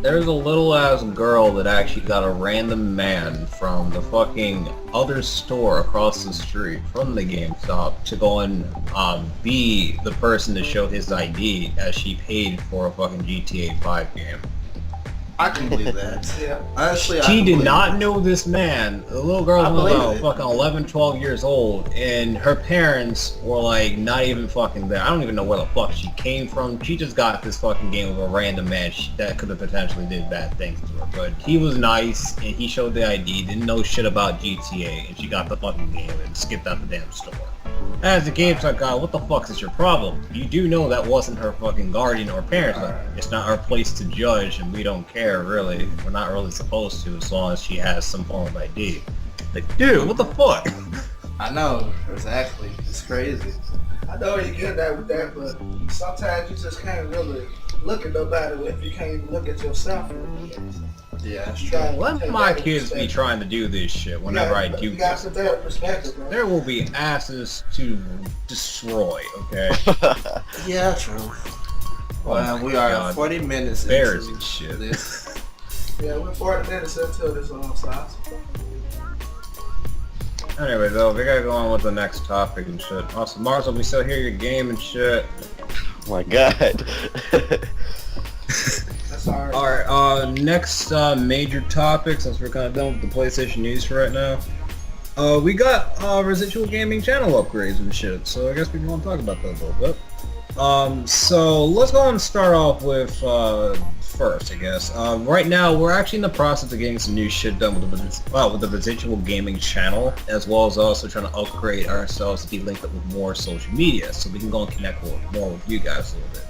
There's a little ass girl that actually got a random man from the fucking other store across the street from the GameStop to go and be the person to show his ID as she paid for a fucking GTA 5 game. I can believe that. Yeah. Honestly, I She can did believe not that. know this man. The little girl I was believe about it. fucking 11, 12 years old, and her parents were like not even fucking there. I don't even know where the fuck she came from. She just got this fucking game with a random man that could have potentially did bad things to her. But he was nice, and he showed the ID, didn't know shit about GTA, and she got the fucking game and skipped out the damn store. As the GameStop guy, what the fuck is your problem? You do know that wasn't her fucking guardian or parents. Like, it's not our place to judge, and we don't care, really. We're not really supposed to, as long as she has some form of ID. Like, dude, what the fuck? I know, exactly. It's crazy. I know you get that with that, but sometimes you just can't really look at nobody if you can't even look at yourself. Yeah, that's true. Gotta Let take my that in kids be perspective. trying to do this shit whenever I do You gotta this. put that in perspective, bro. There will be asses to destroy, okay? Yeah, true. Oh Well, my we are God. 40 minutes Bears into and shit. this. Yeah, we're 40 minutes until this starts. Anyway, though, we gotta go on with the next topic and shit. Also, Marcel, we still hear your game and shit. Oh my god. That's alright. Alright, next major topic, since we're kind of done with the PlayStation news for right now. We got Residual Gaming channel upgrades and shit, so I guess we can go and talk about that a little bit. So let's go and start off with first, I guess. Right now, we're actually in the process of getting some new shit done with the Residual Gaming channel, as well as also trying to upgrade ourselves to be linked up with more social media, so we can go and connect more with you guys a little bit.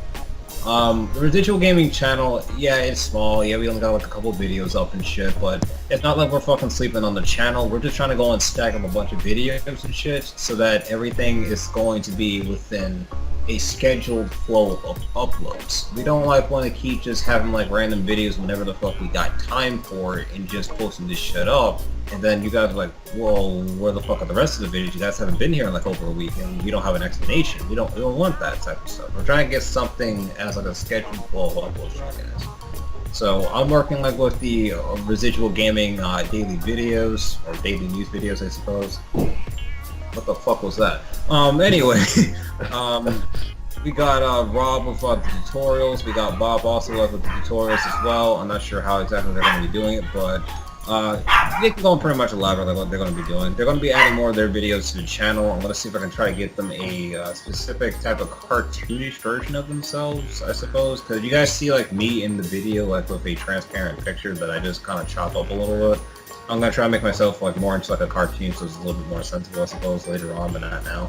The Residual Gaming channel, yeah, it's small. Yeah, we only got like a couple videos up and shit, but it's not like we're fucking sleeping on the channel. We're just trying to go and stack up a bunch of videos and shit so that everything is going to be within a scheduled flow of uploads. We don't like want to keep just having like random videos whenever the fuck we got time for it and just posting this shit up. And then you guys are like, well, where the fuck are the rest of the videos? You guys haven't been here in like over a week and we don't have an explanation. We don't want that type of stuff. We're trying to get something as like a scheduled flow of uploads for you guys. So I'm working like with the Residual Gaming daily videos, or daily news videos, I suppose. What the fuck was that? Anyway, we got Rob with the tutorials. We got Bob also with the tutorials as well. I'm not sure how exactly they're going to be doing it, but they can go and pretty much elaborate what they're going to be doing. They're going to be adding more of their videos to the channel. I'm going to see if I can try to get them a specific type of cartoonish version of themselves, I suppose. Because you guys see like me in the video, like with a transparent picture that I just kind of chop up a little bit. I'm gonna try to make myself like more into like a cartoon, so it's a little bit more sensible, I suppose, later on, but not now.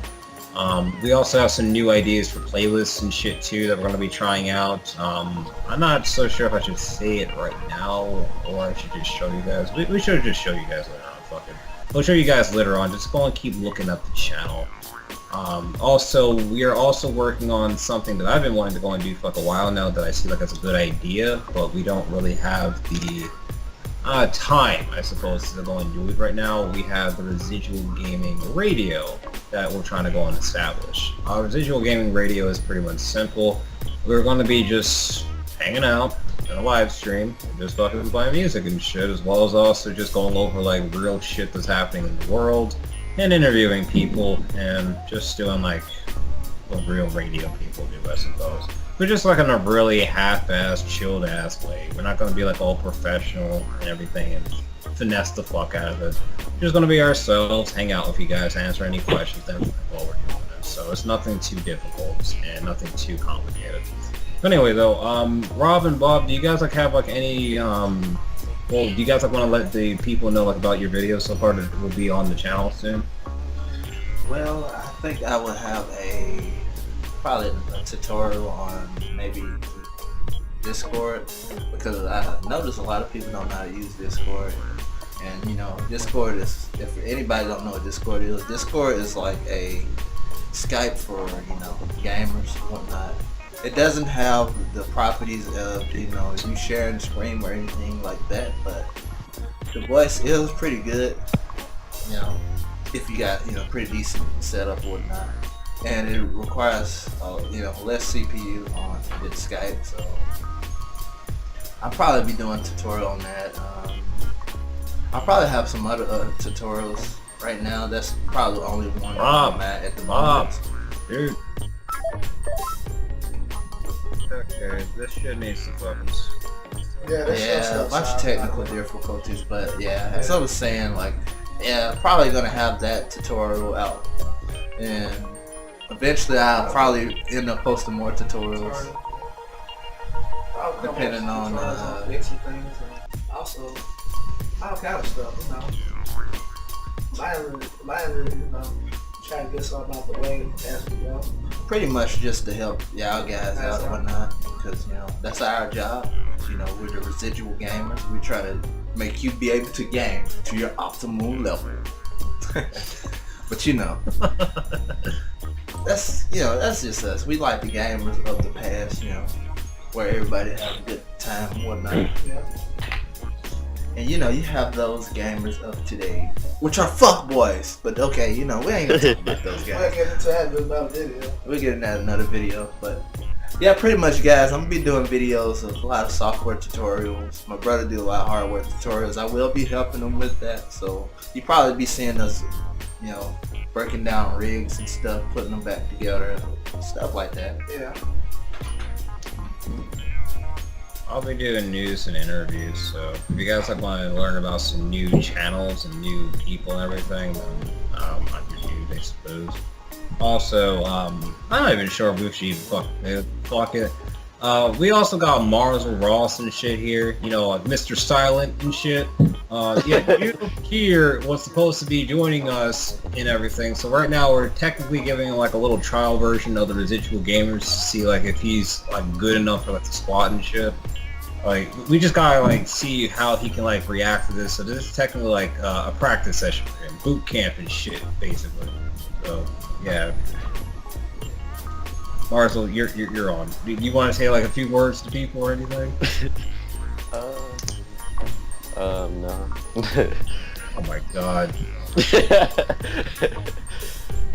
We also have some new ideas for playlists and shit too that we're gonna be trying out. I'm not so sure if I should say it right now or I should just show you guys. We should just show you guys later on. Fuck it. We'll show you guys later on. Just go and keep looking up the channel. Also, we are also working on something that I've been wanting to go and do for like a while now that I see like as a good idea, but we don't really have the time, I suppose, to go and do it right now. We have the Residual Gaming Radio that we're trying to go and establish. Residual Gaming Radio is pretty much simple. We're going to be just hanging out in a live stream, and just fucking playing music and shit, as well as also just going over like real shit that's happening in the world, and interviewing people, and just doing like what real radio people do, I suppose. We're just like in a really half-assed, chilled-ass way. We're not going to be like all professional and everything and finesse the fuck out of it. We're just going to be ourselves, hang out with you guys, answer any questions that while we're doing it. So it's nothing too difficult and nothing too complicated. But anyway though, Rob and Bob, do you guys like have like any, well, do you guys like want to let the people know like about your videos so far that will be on the channel soon? Well, I think I would have probably a tutorial on maybe Discord, because I notice a lot of people don't know how to use Discord. And you know, Discord is, if anybody don't know what Discord is like a Skype for, you know, gamers and whatnot. It doesn't have the properties of, you know, you sharing the screen or anything like that, but the voice is pretty good, you know, if you got, you know, pretty decent setup or whatnot. And it requires, you know, less CPU on the Skype, so I'll probably be doing a tutorial on that. I'll probably have some other tutorials right now. That's probably the only one I'm at the moment. Dude. Okay, this shit needs to fucking Yeah, that's Yeah, a bunch of technical difficulties, but yeah, as I was saying, like, yeah, probably gonna have that tutorial out, and eventually I'll probably end up posting more tutorials, depending on fixing things and also all kind of stuff, you know. Minor, you know, try to get something out the way as we go. pretty much just to help y'all guys out and whatnot, because you know that's our job. You know, we're the residual gamers. We try to make you be able to game to your optimal level. But you know, that's just us. We like the gamers of the past, you know, where everybody have a good time and whatnot. Yeah. And you know, you have those gamers of today, which are fuckboys. But okay, you know, we ain't gonna talk about those We'll guys. get into that in another video. We'll get in that another video. But yeah, pretty much, guys, I'm gonna be doing videos of a lot of software tutorials. My brother do a lot of hardware tutorials. I will be helping him with that. So you probably be seeing us, you know, breaking down rigs and stuff, putting them back together, stuff like that. Yeah. I'll be doing news and interviews, so if you guys want to learn about some new channels and new people and everything, then I'm your dude, I suppose. Also, I'm not even sure if we should even fuck it. We also got Marzel Ross and shit here, you know, like Mr. Silent and shit. Yeah, you here was supposed to be joining us and everything, so right now we're technically giving him like a little trial version of the Residual Gamers to see like if he's like good enough for like the squad and shit. Like, we just gotta like see how he can like react to this, so this is technically like a practice session for him, boot camp and shit, basically. So, yeah. Marzel, you're on. Do you want to say like a few words to people or anything? No. Oh my god.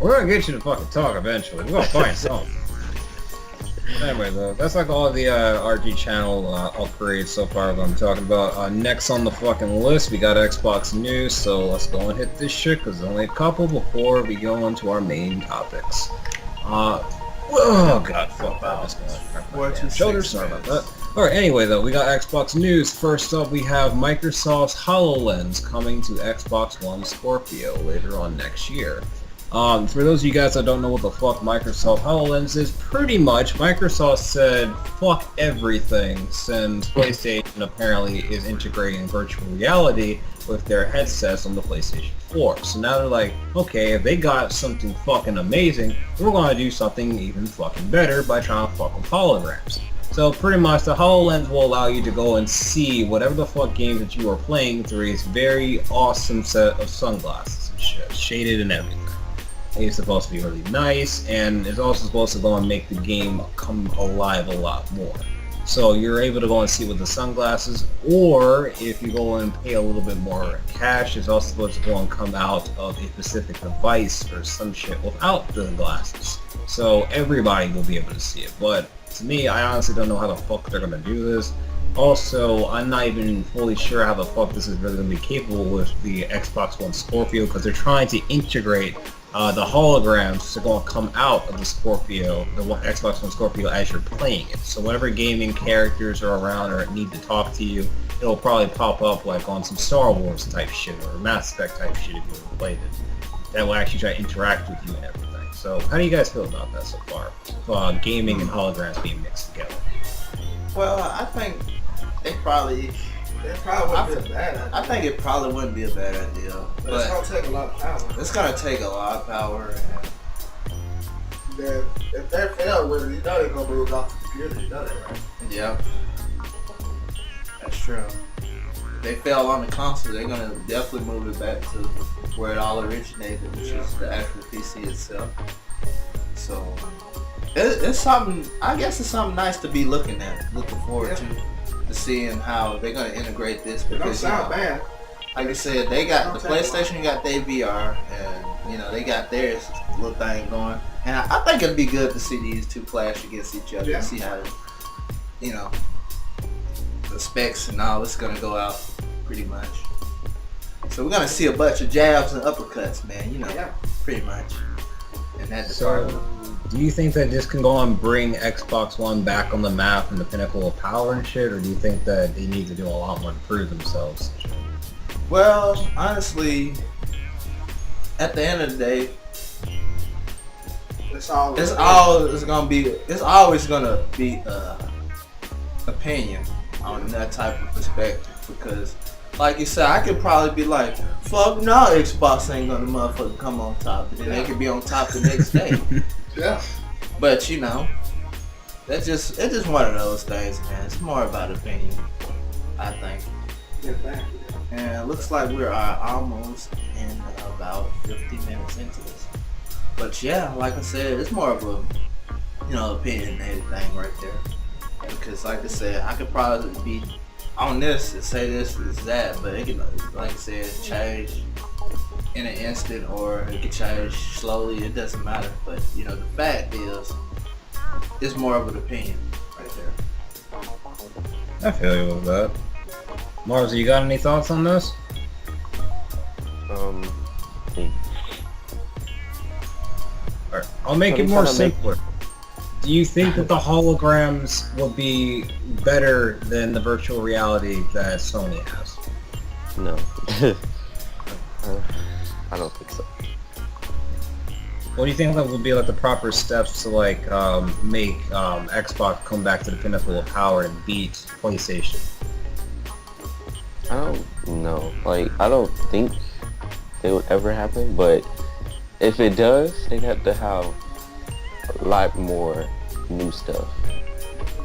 We're gonna get you to fucking talk eventually. We're gonna find something. Anyway, though, that's like all the RG channel upgrades so far that I'm talking about. Next on the fucking list, we got Xbox news, so let's go and hit this shit, because there's only a couple before we go on to our main topics. Oh god, fuck that. Shoulders, sorry about that. Alright, anyway though, we got Xbox news. First up, we have Microsoft's HoloLens coming to Xbox One Scorpio later on next year. For those of you guys that don't know what the fuck Microsoft HoloLens is, pretty much Microsoft said fuck everything since PlayStation apparently is integrating virtual reality with their headsets on the PlayStation 4. So now they're like, okay, if they got something fucking amazing, we're gonna do something even fucking better by trying to fuck with holograms. So pretty much the HoloLens will allow you to go and see whatever the fuck game that you are playing through a very awesome set of sunglasses and shit, shaded and everything. It's supposed to be really nice, and it's also supposed to go and make the game come alive a lot more. So you're able to go and see with the sunglasses, or if you go and pay a little bit more cash, it's also supposed to go and come out of a specific device or some shit without the glasses. So everybody will be able to see it. But to me, I honestly don't know how the fuck they're gonna do this. Also, I'm not even fully sure how the fuck this is really gonna be capable with the Xbox One Scorpio, because they're trying to integrate the holograms to go and come out of the Scorpio, the Xbox One Scorpio, as you're playing it. So whatever gaming characters are around or need to talk to you, it'll probably pop up like on some Star Wars type shit or Mass Effect type shit if you haven't played it. That will actually try to interact with you and everything. So how do you guys feel about that so far? Gaming and holograms being mixed together. Well, I think they probably. It probably wouldn't be a bad idea. I think it probably wouldn't be a bad idea, But it's gonna take a lot of power. it's gonna take a lot of power. That if they fail with it, you know they're gonna move it off the computer. You know that, right? Yep, that's true. If they fail on the console, they're gonna definitely move it back to where it all originated, which is the actual PC itself. So it's something. I guess it's something nice to be looking forward to seeing how they're gonna integrate this. It don't Because sound bad. like I said, they got the PlayStation, got their VR, and you know they got their little thing going. And I think it'd be good to see these two clash against each other and see how, you know, the specs and all this gonna go out pretty much. So we're gonna see a bunch of jabs and uppercuts, man. You know, pretty much. In that department. Do you think that this can go and bring Xbox One back on the map and the pinnacle of power and shit, or do you think that they need to do a lot more to prove themselves? Well, honestly, at the end of the day, It's always gonna be opinion on that type of perspective, because like you said, I could probably be like, fuck no, Xbox ain't gonna motherfucker come on top, and then they could be on top the next day. Yeah. But you know, it's just one of those things, man. It's more about opinion, I think. Yeah, thank you. And it looks like we are almost in about 50 minutes into this. But yeah, like I said, it's more of a, opinion thing right there. Because like I said, I could probably be on this and say this is that, but it can, like I said, change in an instant, or it can change slowly. It doesn't matter. But the fact is, it's more of an opinion right there. I feel you with that. Mars, you got any thoughts on this? Alright, I'll make it more simpler. Do you think that the holograms will be better than the virtual reality that Sony has? No. I don't think so. What do you think that will be like the proper steps to make Xbox come back to the pinnacle of power and beat PlayStation? I don't know. I don't think it would ever happen, but if it does, they'd have to have a lot more new stuff.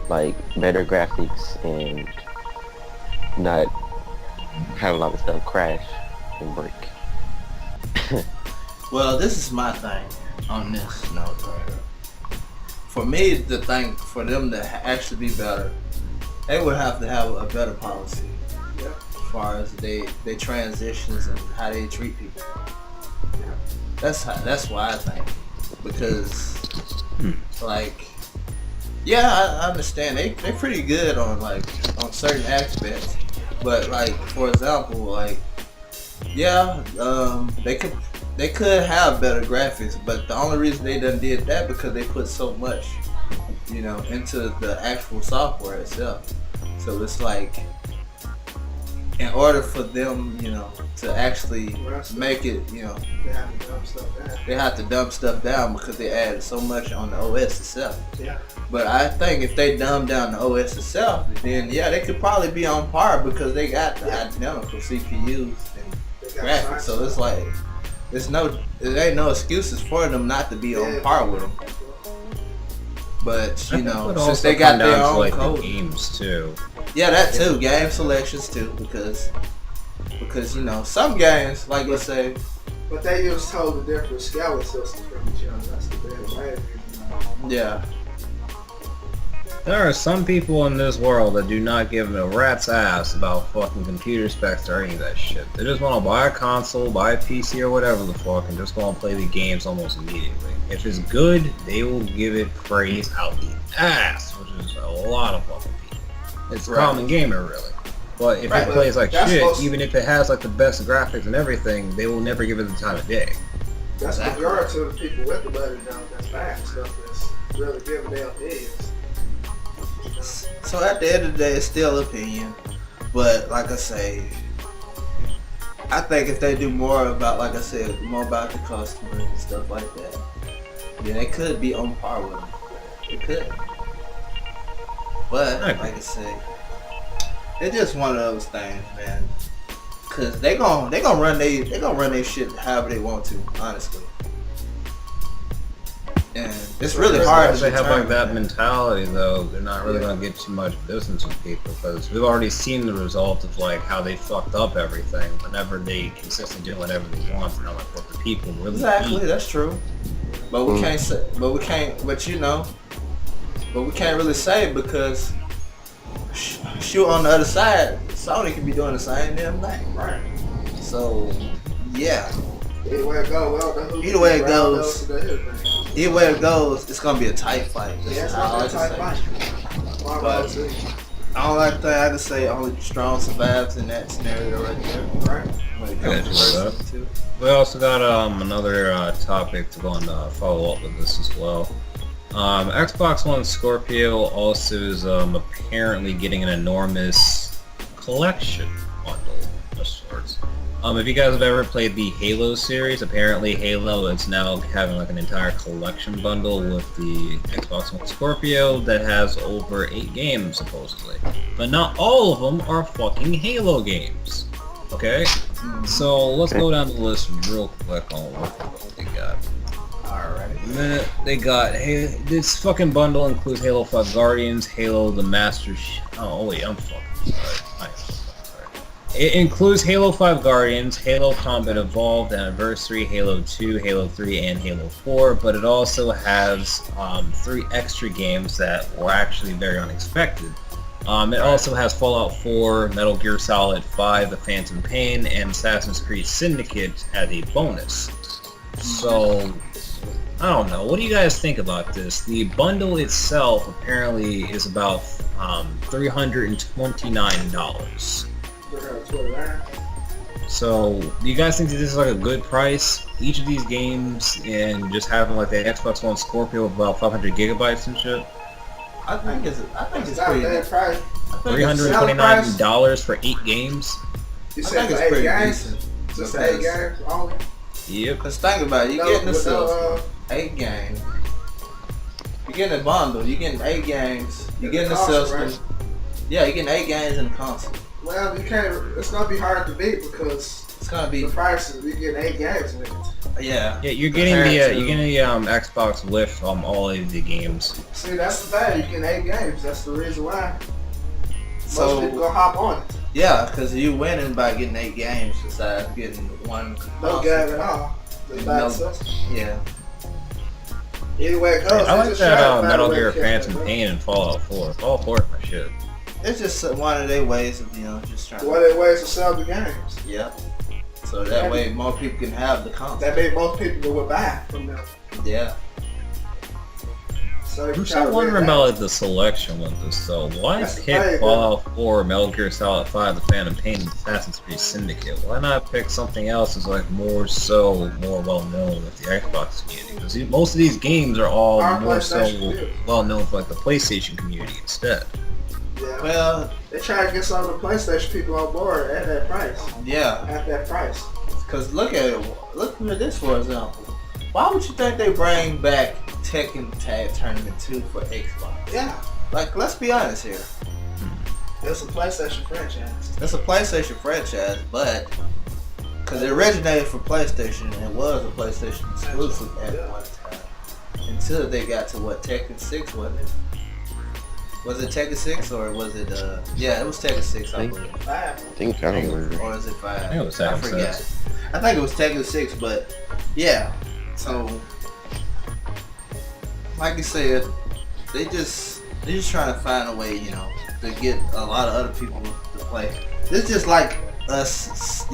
Like better graphics and not have a lot of stuff crash and break. Well, this is my thing on this note. For me, the thing for them to actually be better, they would have to have a better policy. Yeah. As far as they transitions and how they treat people. That's why I think, because I understand they pretty good on certain aspects, but for example they could have better graphics, but the only reason they done did that because they put so much into the actual software itself. So it's in order for them, to actually make it, They have to dump stuff down. they have to dump stuff down because they added so much on the OS itself. Yeah. But I think if they dumb down the OS itself, then they could probably be on par because they got the identical CPUs and graphics. So it's there ain't no excuses for them not to be on par with them. But since they got their own code, the games too. yeah, that too, game selections too, because some games, like let's say, But they use totally different scaling systems from each other. That's the bad way. yeah, There are some people in this world that do not give a rat's ass about fucking computer specs or any of that shit. They just want to buy a console, buy a PC or whatever the fuck, and just go and play the games almost immediately. If it's good, they will give it praise out the ass, which is a lot of fucking people. It's a common gamer, really. But if it plays like shit, even if it has the best graphics and everything, they will never give it the time of day. That's the majority of the people with the money that's buying stuff that's really giving their opinions. So at the end of the day, it's still opinion. But like I say, I think if they do more about, like I said, more about the customers and stuff like that, then they could be on par with them. It could. But like I say, it's just one of those things, man. Cause they gonna run their shit however they want to, honestly. And it's really hard to they have determine that mentality though. They're not really gonna get too much business with people because we've already seen the result of how they fucked up everything. Whenever they consistently do whatever they want, and what the people really Exactly, need. that's true. But we can't say, but we can't really say because shoot, on the other side, Sony could be doing the same damn thing. Right. So yeah. Either way it goes, Either way it goes, it's gonna be a tight fight. Yeah, it's all gonna I be a tight can fight. But I don't like that. I can say only strong survives in that scenario right there. Right. When it I comes got to you with versus two. We also got another topic to go and follow up with this as well. Xbox One Scorpio also is apparently getting an enormous collection bundle of sorts. If you guys have ever played the Halo series, apparently Halo is now having like an entire collection bundle with the Xbox One Scorpio that has over 8 games supposedly. But not all of them are fucking Halo games. Okay? So let's go down the list real quick on what they got. Alright. They got, hey, this fucking bundle includes Halo 5 Guardians, Halo the Master oh wait, I'm fucking sorry. It includes Halo 5 Guardians, Halo Combat Evolved, Anniversary, Halo 2, Halo 3, and Halo 4, but it also has 3 extra games that were actually very unexpected. It also has Fallout 4, Metal Gear Solid 5, The Phantom Pain, and Assassin's Creed Syndicate as a bonus. So, I don't know. What do you guys think about this? The bundle itself apparently is about $329. So, do you guys think that this is like a good price? Each of these games and just having like the Xbox One Scorpio with about 500 gigabytes and shit? I think it's not pretty bad price. $329 for 8 games? You I said think it's for 8 pretty games? decent. Just 8 games only? Yep. Cause think about it, you're getting the with system, 8 games. You're getting a bundle, you're getting 8 games, you're getting the console, system. right? Yeah, you're getting 8 games in the console. Well, you can't. It's gonna be hard to beat because It's gonna be, the prices. You get 8 games with it. yeah. Yeah, you're getting the Xbox with all of the games. See, that's the thing. You get 8 games. That's the reason why So most people gonna hop on it. yeah, cause you winning by getting 8 games besides getting one No console. game at all. Just buy No. the system. Yeah. Either way it goes. I they like just that try to find Metal a way Gear to catch Phantom up. Pain and Fallout 4. Fallout 4 is my shit. It's just one of their ways of, just trying One of the ways to sell the games. yeah. So that way more people can have the console. That made most people would buy from them. Yeah. So they I'm can try still to wondering win about that. like the selection with this though. Why That's the pick thing, Fallout 4, Metal Gear Solid 5, The Phantom Pain, and Assassin's Creed Syndicate? Why not pick something else that's like more well known with the Xbox community? Because most of these games are all Our more so PlayStation community. well known for like the PlayStation community instead. Yeah. Well, They try to get some of the PlayStation people on board at that price. yeah. At that price. Cause look at it. Look at this for example. Why would you think they bring back Tekken Tag Tournament 2 for Xbox? Yeah. Like, let's be honest here. It's a PlayStation franchise. It's a PlayStation franchise, but because it originated for PlayStation and it was a PlayStation exclusive at one time. Until they got to Tekken 6, wasn't it? Was it Tekken 6 or was it yeah, it was Tekken 6, I believe. 5. I think I don't remember. Or is it 5? I think it was Tekken forget. 6. I think it was Tekken 6, but yeah. So like you said, they just trying to find a way, to get a lot of other people to play. It's just like us,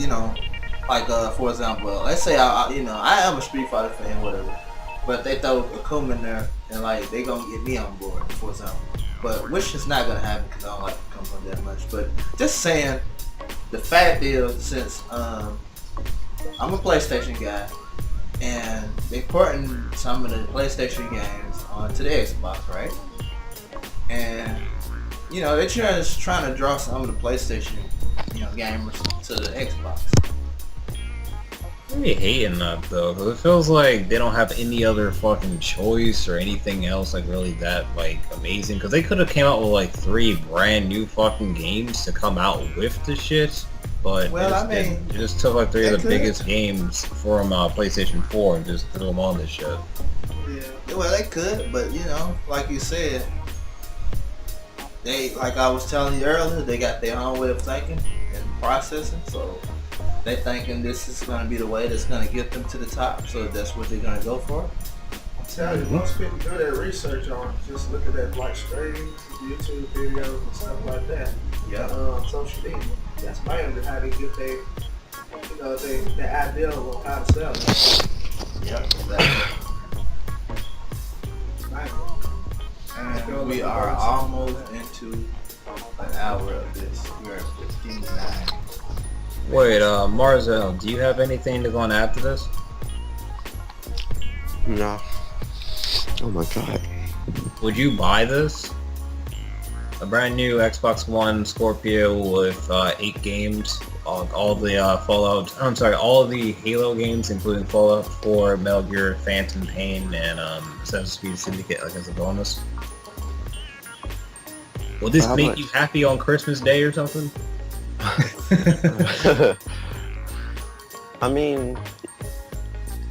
like for example, let's say I am a Street Fighter fan, whatever, but they throw Akuma in there and like they gonna get me on board, for example. But which is not gonna happen because I don't like Akuma that much. But just saying, the fact is, since I'm a PlayStation guy, and they porting some of the PlayStation games onto the Xbox, right? And they're just trying to draw some of the PlayStation, gamers to the Xbox. I'm really hating that though, because it feels like they don't have any other fucking choice or anything else like really that like amazing. Because they could have came out with like 3 brand new fucking games to come out with the shit. But Well, I mean, they just took like 3 of they the could. biggest games from PlayStation 4 and just threw them on this shit. Yeah. Well, they could, but like you said, they, like I was telling you earlier, they got their own way of thinking and processing, so they thinking this is going to be the way that's going to get them to the top, so that's what they're going to go for. I tell you, most people do their research on just look at that like streams, YouTube videos and stuff like that. Yeah. Social media. That's mainly how they get their idea of how to sell it. Yep, exactly. And we are almost into an hour of this. We're at 59. Wait, Marzel, do you have anything to go on after this? No. Oh my god. would you buy this? A brand new Xbox One Scorpio with 8 games, all the Fallout. I'm sorry, all of the Halo games, including Fallout 4, Metal Gear, Phantom Pain, and Assassin's Creed Syndicate, like as a bonus. Will this make you happy on Christmas Day or something? I mean,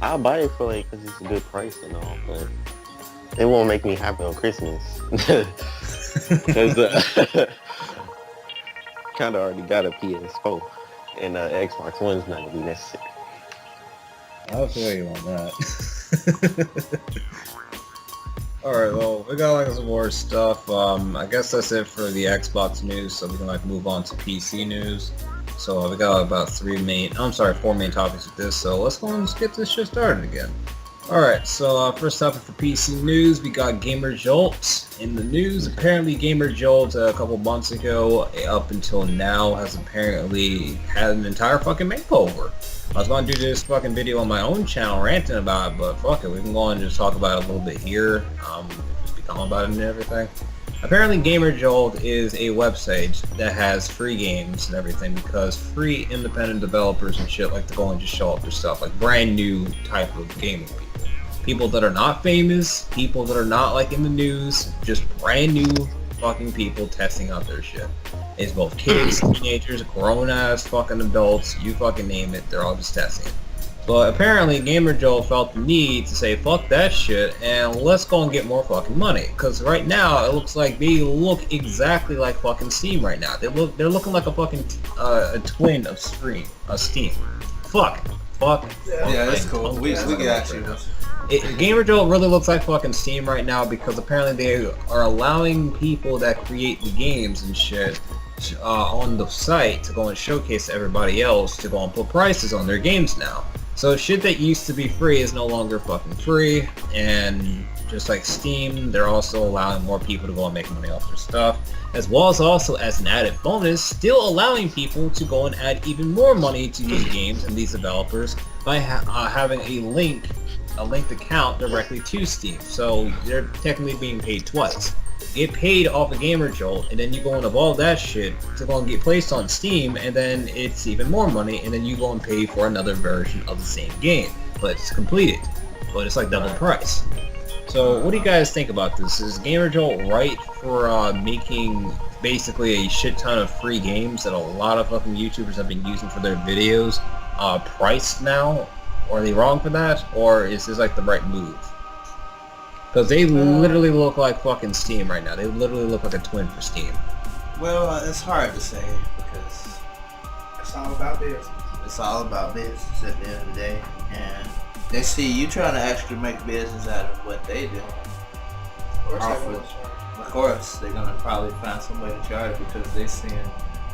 I'll buy it for like, cause it's a good price and all, but it won't make me happy on Christmas. Cause kind of already got a PS4, and Xbox One's not gonna be necessary. I'll feel you on that. Alright, well, we got like some more stuff. I guess that's it for the Xbox news, so we can like move on to PC news. So we got about 4 main topics with this, so let's go and just get this shit started again. Alright, so first topic for PC news, we got Gamer Jolt in the news. Apparently Gamer Jolt a couple months ago, up until now, has apparently had an entire fucking makeover. I was going to do this fucking video on my own channel ranting about it, but fuck it, we can go and just talk about it a little bit here, just be calm about it and everything. Apparently Gamer Jolt is a website that has free games and everything because free independent developers and shit like to go and just show up their stuff, like brand new type of gaming people. People that are not famous, people that are not like in the news, just brand new fucking people testing out their shit. It's both kids, teenagers, grown-ass fucking adults, you fucking name it, they're all just testing it. But apparently Gamer Joel felt the need to say fuck that shit and let's go and get more fucking money. Cause right now it looks like they look exactly like fucking Steam right now. They're looking like a fucking a twin of Steam. Fuck. Yeah, that's cool. We got you. Gamer Jolt really looks like fucking Steam right now because apparently they are allowing people that create the games and shit on the site to go and showcase to everybody else to go and put prices on their games now. So shit that used to be free is no longer fucking free, and just like Steam, they're also allowing more people to go and make money off their stuff, as well as also as an added bonus, still allowing people to go and add even more money to these games and these developers by having a linked account directly to Steam. So they're technically being paid twice. Get paid off a Gamer Jolt, and then you go and evolve that shit to go and get placed on Steam, and then it's even more money, and then you go and pay for another version of the same game, but it's completed. But it's like double price. So what do you guys think about this? Is Gamer Jolt right for making basically a shit ton of free games that a lot of fucking YouTubers have been using for their videos priced now? Are they wrong for that, or is this like the right move? Because they literally look like fucking Steam right now. They literally look like a twin for Steam. Well, it's hard to say because It's all about business. it's all about business at the end of the day, and they see you trying to actually make business out of what they do. Of course, they're gonna probably find some way to charge because they're seeing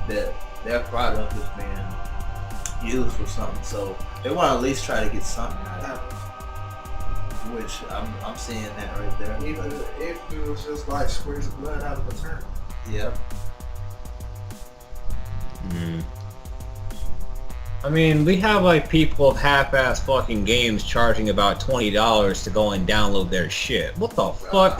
that their product is being used for something, so they want to at least try to get something out of it. Which I'm seeing that right there. Even if it was just like squeeze the blood out of a turnip. Yep. I mean, we have like people of half-ass fucking games charging about $20 to go and download their shit. What the fuck?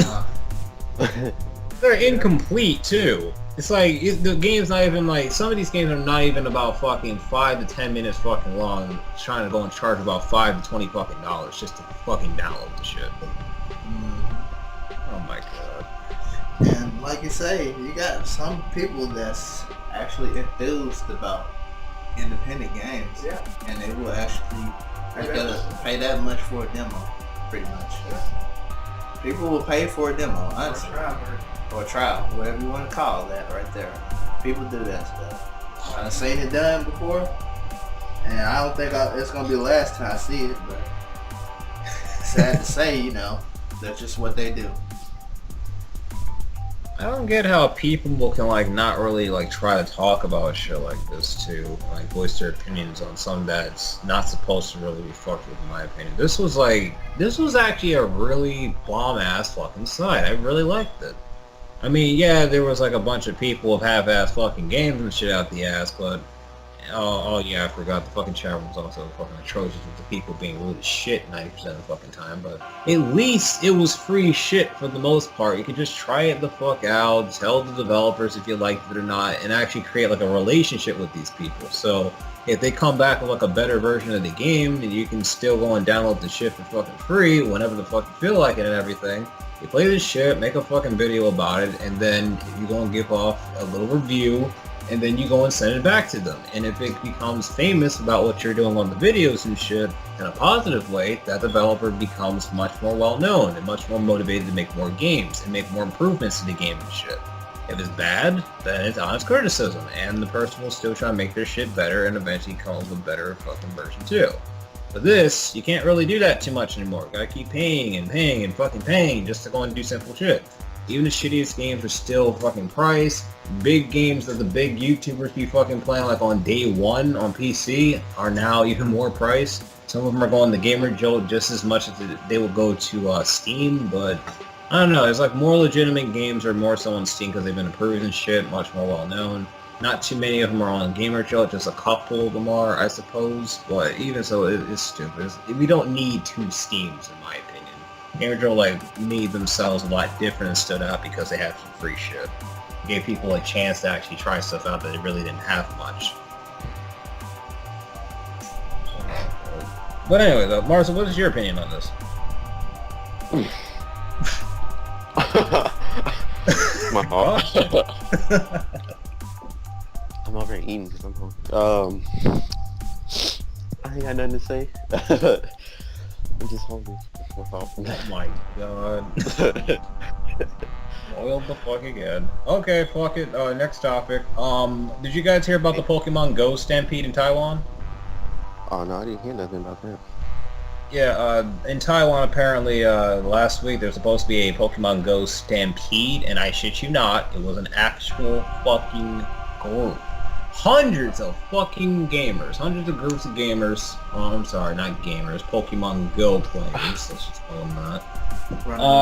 They're incomplete too. It's like the game's not even like, some of these games are not even about fucking 5 to 10 minutes fucking long, trying to go and charge about $5 to $20 fucking dollars just to fucking download the shit. Oh my god. And like you say, you got some people that's actually enthused about independent games. Yeah. And they will actually pay that much for a demo, pretty much. Yeah. People will pay for a demo, honestly. Or a trial, whatever you want to call that right there. People do that stuff. I've seen it done before, and I don't think it's going to be the last time I see it, but sad to say, you know, that's just what they do. I don't get how people can like not really like try to talk about shit like this too, like voice their opinions on something that's not supposed to really be fucked with, in my opinion. This was actually a really bomb ass fucking site. I really liked it. I mean, yeah, there was like a bunch of people with half-ass fucking games and shit out the ass, but Oh yeah, I forgot the fucking chat room was also fucking atrocious with the people being rude as shit 90% of the fucking time, but at least it was free shit for the most part. You could just try it the fuck out, tell the developers if you liked it or not, and actually create like a relationship with these people. So if they come back with like a better version of the game, and you can still go and download the shit for fucking free whenever the fuck you feel like it and everything. You play this shit, make a fucking video about it, and then you go and give off a little review, and then you go and send it back to them. And if it becomes famous about what you're doing on the videos and shit in a positive way, that developer becomes much more well known and much more motivated to make more games and make more improvements to the game and shit. If it's bad, then it's honest criticism, and the person will still try to make their shit better and eventually come up with a better fucking version too. But this, you can't really do that too much anymore. Gotta keep paying and paying and fucking paying just to go and do simple shit. Even the shittiest games are still fucking priced. Big games that the big YouTubers be fucking playing like on day one on PC are now even more priced. Some of them are going to Gamer Jolt just as much as they will go to Steam, but I don't know. There's like more legitimate games are more so on Steam because they've been approved and shit, much more well known. Not too many of them are on Gamer Jolt, just a couple of them are, I suppose. But even so, it's stupid. We don't need two Steams, in my opinion. Gamer Jolt like made themselves a lot different and stood out because they had some free shit. Gave people a chance to actually try stuff out that they really didn't have much. But anyway, though, Marcel, what is your opinion on this? My fault. I'm over here eating because I'm hungry. I ain't got nothing to say. I'm just hungry. Oh my god. Oiled the fuck again. Okay, fuck it. Next topic. Did you guys hear about the Pokemon Go stampede in Taiwan? Oh no, I didn't hear nothing about that. Yeah, in Taiwan apparently last week there's supposed to be a Pokemon Go stampede, and I shit you not, it was an actual fucking group. Hundreds of fucking gamers, hundreds of groups of gamers, oh I'm sorry, not gamers, Pokemon Go players, let's just call them that.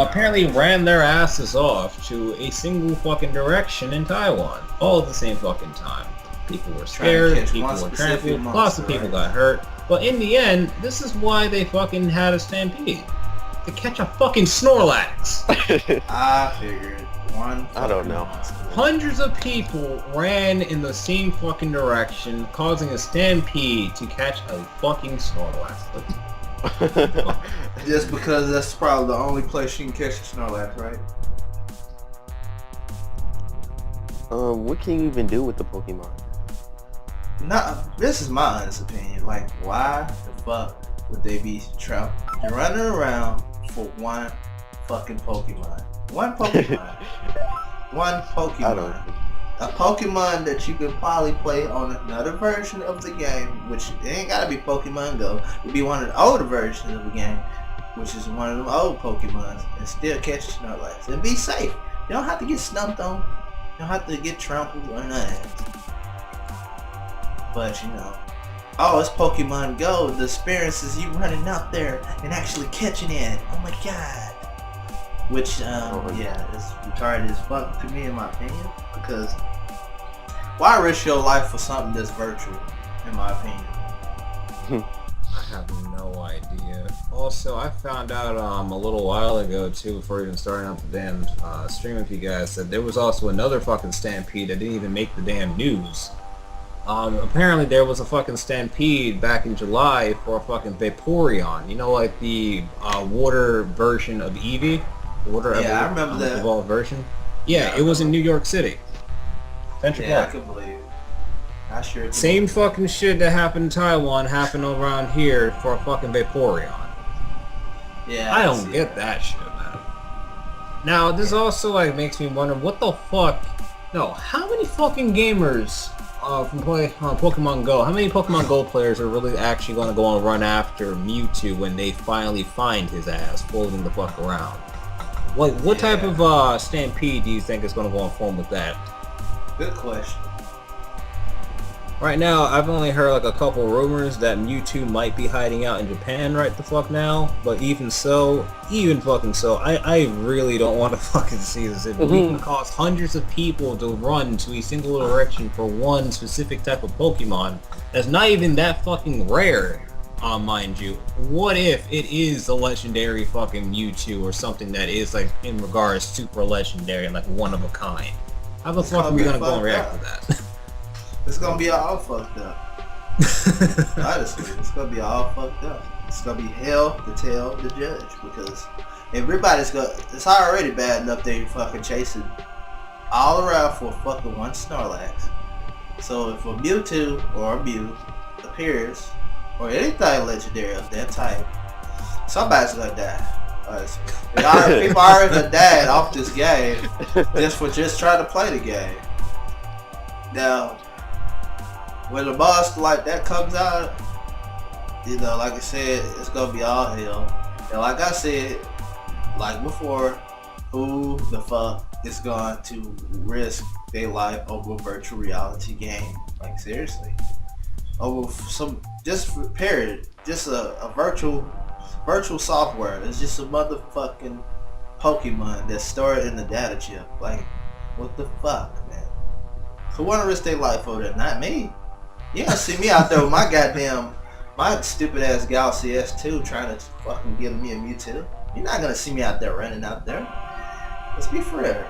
Apparently ran their asses off to a single fucking direction in Taiwan, all at the same fucking time. People were scared, people were trampled, lots of people got hurt. But in the end, this is why they fucking had a stampede. To catch a fucking Snorlax. I figured. I don't know. Hundreds of people ran in the same fucking direction, causing a stampede to catch a fucking Snorlax. Just because that's probably the only place you can catch a Snorlax, right? What can you even do with the Pokemon? This is my honest opinion. Like, why the fuck would they be running around for one fucking Pokemon? One Pokemon. One Pokemon. A Pokemon that you could probably play on another version of the game, which it ain't gotta be Pokemon Go. It would be one of the older versions of the game, which is one of them old Pokemons, and still catch Snorlax. And be safe. You don't have to get stumped on. You don't have to get trampled or none of that. But, you know, oh, it's Pokemon Go. The experience is you running out there and actually catching it. Oh my god. Which, yeah, is retarded as fuck to me, in my opinion. Because, why risk your life for something that's virtual, in my opinion? I have no idea. Also, I found out a little while ago, too, before even starting up the damn stream with you guys, that there was also another fucking stampede that didn't even make the damn news. Apparently there was a fucking stampede back in July for a fucking Vaporeon. You know, like the water version of Eevee? I remember that. Evolved version? Yeah, it was in New York City. Central Park. I can believe it. I sure do. Same fucking shit that happened in Taiwan happened around here for a fucking Vaporeon. Yeah, I don't get that shit, man. Now, this also like makes me wonder, what the fuck? No, how many fucking gamers from Pokemon Go, how many Pokemon Go players are really actually going to go and run after Mewtwo when they finally find his ass floating the fuck around? What type of stampede do you think is going to go and form with that? Good question. Right now, I've only heard like a couple rumors that Mewtwo might be hiding out in Japan right the fuck now. But even fucking so, I really don't want to fucking see this. It can cause hundreds of people to run to a single direction for one specific type of Pokemon that's not even that fucking rare, mind you. What if it is the legendary fucking Mewtwo or something that is like in regards super legendary and like one of a kind? How the fuck are we gonna go and react to that? It's gonna be all fucked up. Honestly, it's gonna be all fucked up. It's gonna be hell to tell the judge because it's already bad enough they fucking chasing all around for fucking one Snorlax. So if a Mewtwo or a Mew appears, or anything legendary of that type, somebody's gonna die. Honestly. People already done died off this game just trying to play the game. Now, when a monster like that comes out, you know, like I said, it's gonna be all hell. And like I said, like before, who the fuck is going to risk their life over a virtual reality game? Like seriously, over some just a virtual software. It's just a motherfucking Pokemon that's stored in the data chip. Like, what the fuck, man? Who wanna risk their life over that? Not me. You gonna see me out there with my stupid ass Galaxy S2 trying to fucking give me a Mewtwo. You're not gonna see me out there running out there. Let's be for real.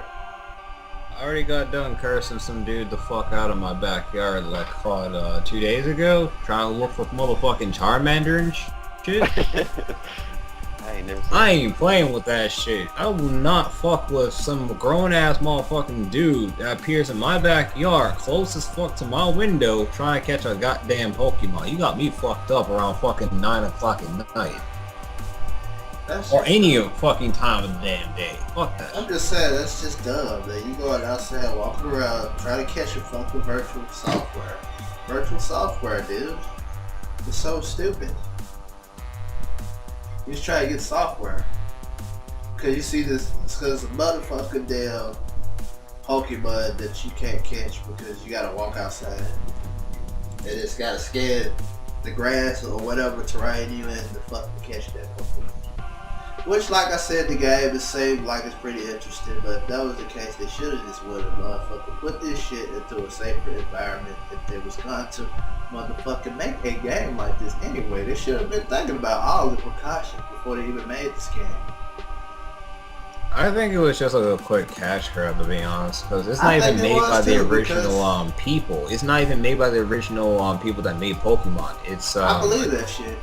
I already got done cursing some dude the fuck out of my backyard that I caught 2 days ago, trying to look for motherfucking Charmander and shit. I ain't playing with that shit. I will not fuck with some grown-ass motherfucking dude that appears in my backyard, close as fuck to my window, trying to catch a goddamn Pokemon. You got me fucked up around fucking 9 o'clock at night. Or any fucking time of the damn day. Fuck that. I'm just saying, that's just dumb that you going outside, walking around, trying to catch a fucking virtual software. Virtual software, dude. It's so stupid. You just try to get software. Cause you see this, it's cause the motherfucking damn Pokemon that you can't catch because you gotta walk outside. And it's gotta scan the grass or whatever terrain you in to fucking catch that Pokemon. Which, like I said, the game is seemed like it's pretty interesting, but if that was the case, they should have just would have motherfucking put this shit into a safer environment if they was going to motherfucking make a game like this anyway. They should have been thinking about all the precautions before they even made this game. I think it was just like a quick cash grab, to be honest, because it's not even made by the original people. It's not even made by the original people that made Pokemon. It's I believe that shit.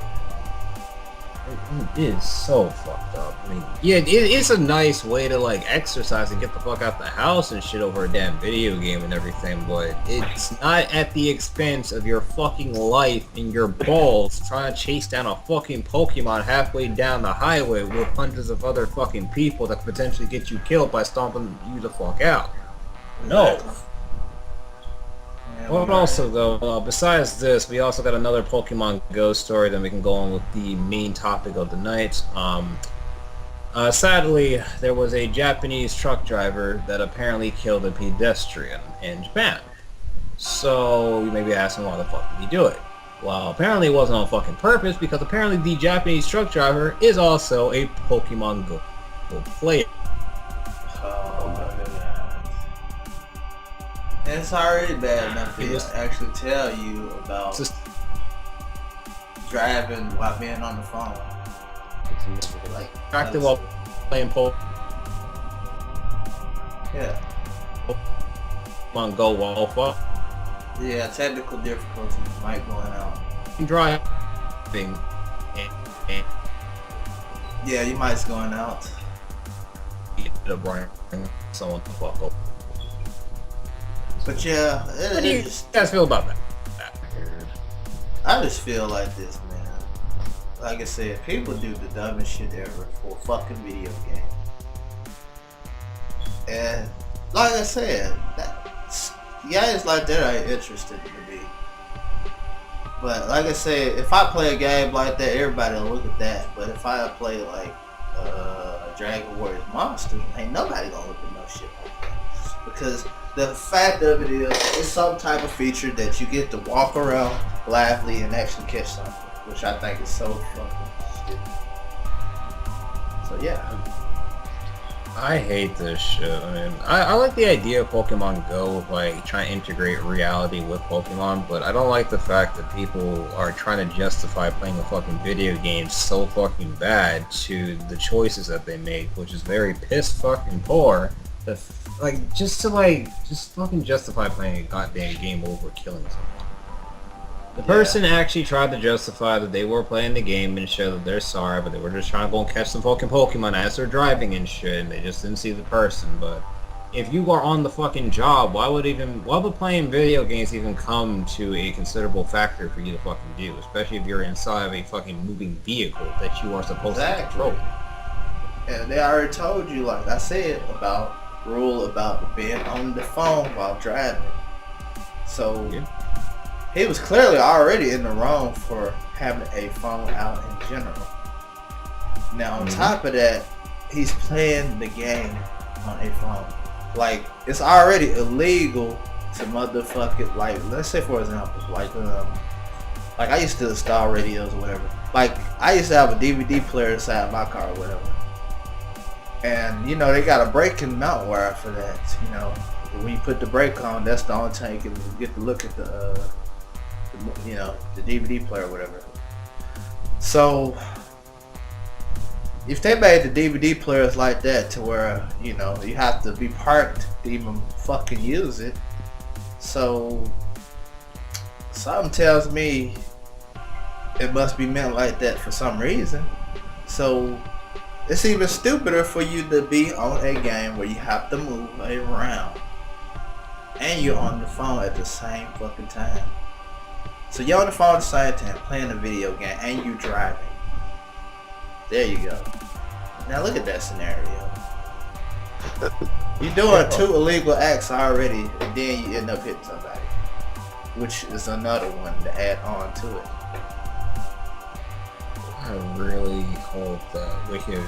It is so fucked up. I mean, yeah, it's a nice way to like exercise and get the fuck out the house and shit over a damn video game and everything, but it's not at the expense of your fucking life and your balls trying to chase down a fucking Pokemon halfway down the highway with hundreds of other fucking people that could potentially get you killed by stomping you the fuck out. No. Well, also though, besides this, we also got another Pokemon Go story. Then we can go on with the main topic of the night. Sadly, there was a Japanese truck driver that apparently killed a pedestrian in Japan. So you may be asking, why the fuck did he do it? Well, apparently it wasn't on fucking purpose, because apparently the Japanese truck driver is also a Pokemon Go player. And it's already bad enough to actually tell you about driving while being on the phone. Like, active while playing yeah. Pokemon Go while fuck. Yeah, technical difficulties might going out. Driving. Yeah, you might's going out. Someone to fuck up. But yeah, How do you guys feel about that? I just feel like this, man. Like I said, people do the dumbest shit ever for a fucking video game. And like I said, games like that ain't interesting to me. But like I said, if I play a game like that, everybody will look at that. But if I play like Dragon Warriors Monsters, ain't nobody gonna look at no shit like that. Because the fact of it is, it's some type of feature that you get to walk around lively and actually catch something, which I think is so fucking shit. So yeah. I hate this shit. I mean, I like the idea of Pokemon Go, like trying to integrate reality with Pokemon, but I don't like the fact that people are trying to justify playing a fucking video game so fucking bad to the choices that they make, which is very piss fucking poor. Just fucking justify playing a goddamn game over killing someone. The person actually tried to justify that they were playing the game and show that they're sorry, but they were just trying to go and catch some fucking Pokemon as they're driving and shit, and they just didn't see the person. But if you are on the fucking job, why would playing video games even come to a considerable factor for you to fucking do? Especially if you're inside of a fucking moving vehicle that you are supposed to control. And they already told you, like I said, about being on the phone while driving. So he was clearly already in the wrong for having a phone out in general. Now on top of that, he's playing the game on a phone. Like, it's already illegal to motherfucking, like, let's say for example, like I used to install radios or whatever. Like, I used to have a DVD player inside my car or whatever. And, you know, they got a braking mount wire for that, you know. When you put the brake on, that's the only time you can get to look at the DVD player or whatever. So, if they made the DVD players like that to where, you know, you have to be parked to even fucking use it, so something tells me it must be meant like that for some reason. So, it's even stupider for you to be on a game where you have to move around and you're on the phone at the same fucking time. So you're on the phone at the same time playing a video game and you driving. There you go. Now look at that scenario. You're doing 2 illegal acts already and then you end up hitting somebody, which is another one to add on to it. I really hope that we could,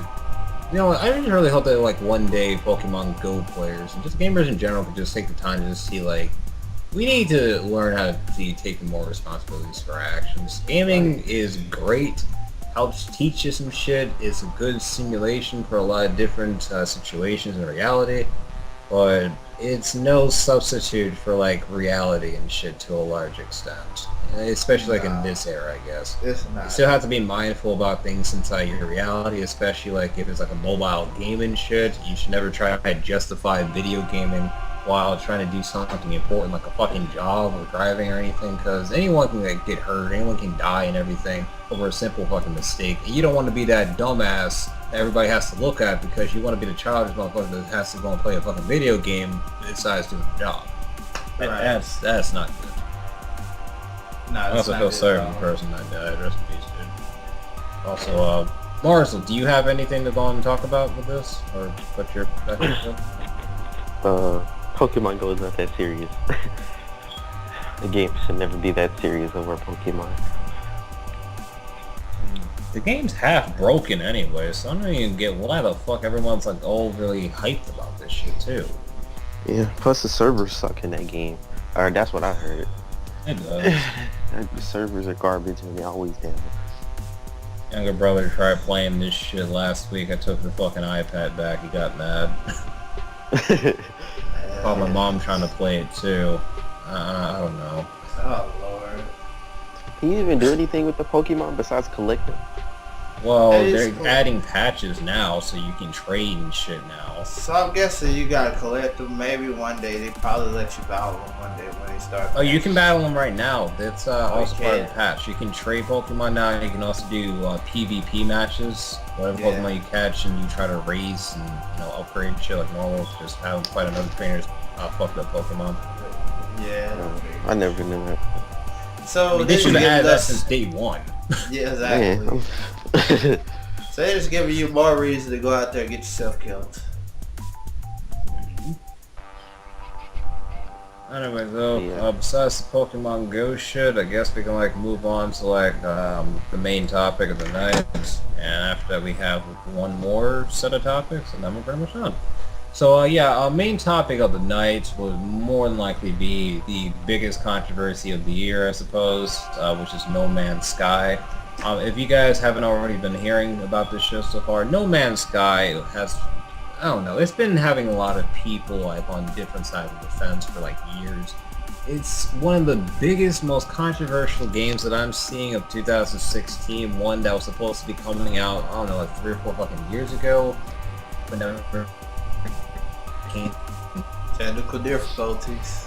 you know, I just really hope that like one day Pokemon Go players and just gamers in general could just take the time to just see, like, we need to learn how to be taking more responsibilities for our actions. Gaming is great, helps teach you some shit, it's a good simulation for a lot of different situations in reality, but it's no substitute for like reality and shit to a large extent. Especially like in this era, I guess. It's not. You still have to be mindful about things inside your reality, especially like if it's like a mobile game and shit. You should never try to justify video gaming while trying to do something important like a fucking job or driving or anything, because anyone can like, get hurt, anyone can die and everything over a simple fucking mistake. And you don't want to be that dumbass that everybody has to look at because you want to be the childish motherfucker that has to go and play a fucking video game besides doing the job. Right. That's not good. Nah, I also feel sorry for the person that died. Rest in peace, dude. Also, Marcel, do you have anything to go on and talk about with this? Or what your Pokemon Go is not that serious. The game should never be that serious over Pokemon. The game's half broken anyway, so I don't even get why the fuck everyone's like overly hyped about this shit too. Yeah, plus the servers suck in that game. Or that's what I heard. It does. The servers are garbage and they always have. Younger brother tried playing this shit last week. I took the fucking iPad back. He got mad. Called my mom trying to play it too. I don't know. Oh lord. Can you even do anything with the Pokemon besides collect them? Well, they're adding patches now, so you can trade and shit now. So I'm guessing you gotta collect them. Maybe one day they probably let you battle them one day when they start. Oh, you can battle them right now. That's also part of can. the patch. You can trade Pokemon now. And you can also do PvP matches. Whatever Pokemon you catch, and you try to raise and upgrade shit like normal. Just have fight another trainer's fucked up Pokemon. Yeah. I never knew that. So I mean, they should have had that since day one. Yeah, exactly. Yeah. So they're just giving you more reason to go out there and get yourself killed. Anyway, though, besides the Pokemon Go shit, I guess we can like move on to like the main topic of the night, and after that we have one more set of topics, and then we're pretty much done. So yeah, our main topic of the night would more than likely be the biggest controversy of the year, I suppose, which is No Man's Sky. If you guys haven't already been hearing about this show so far, No Man's Sky has, I don't know, it's been having a lot of people like on different sides of the fence for like years. It's one of the biggest, most controversial games that I'm seeing of 2016, one that was supposed to be coming out, I don't know, like 3 or 4 fucking years ago, but never came. Technical difficulties.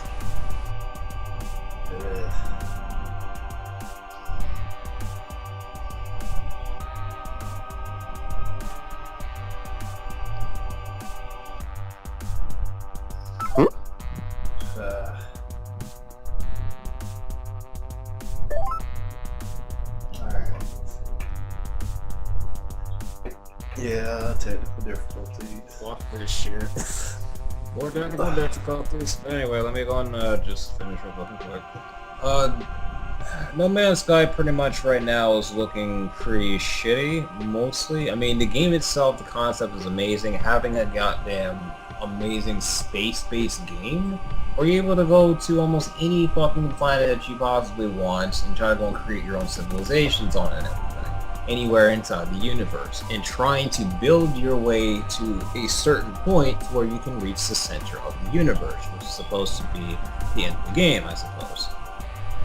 Yeah, technical difficulties. Fuck this shit. More technical difficulties. Anyway, let me go and just finish real fucking quick. No Man's Sky pretty much right now is looking pretty shitty, mostly. I mean, the game itself, the concept is amazing. Having a goddamn amazing space-based game, where you're able to go to almost any fucking planet that you possibly want and try to go and create your own civilizations on it and everything. Anywhere inside the universe, and trying to build your way to a certain point where you can reach the center of the universe, which is supposed to be the end of the game, I suppose.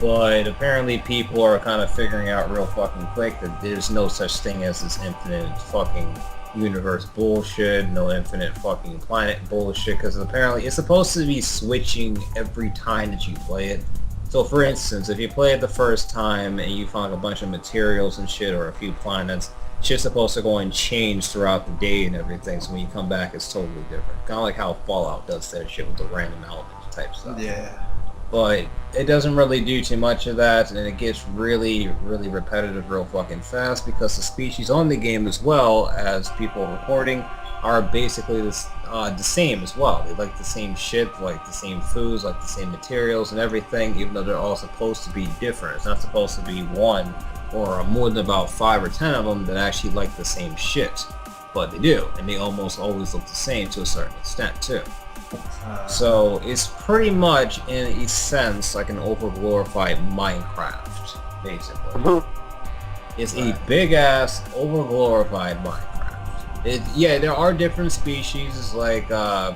But apparently people are kind of figuring out real fucking quick that there's no such thing as this infinite fucking universe bullshit, no infinite fucking planet bullshit, because apparently it's supposed to be switching every time that you play it. So for instance, if you play it the first time and you find a bunch of materials and shit or a few planets, shit's supposed to go and change throughout the day and everything, so when you come back it's totally different. Kind of like how Fallout does that shit with the random element type stuff. Yeah. But it doesn't really do too much of that, and it gets really, really repetitive real fucking fast, because the species on the game, as well as people reporting, are basically the same as well. They like the same shit, like the same foods, like the same materials and everything, even though they're all supposed to be different. It's not supposed to be one or more than about 5 or 10 of them that actually like the same shit. But they do, and they almost always look the same to a certain extent too. So it's pretty much, in a sense, like an over-glorified Minecraft, basically. It's a big-ass, over-glorified Minecraft. Yeah, there are different species, like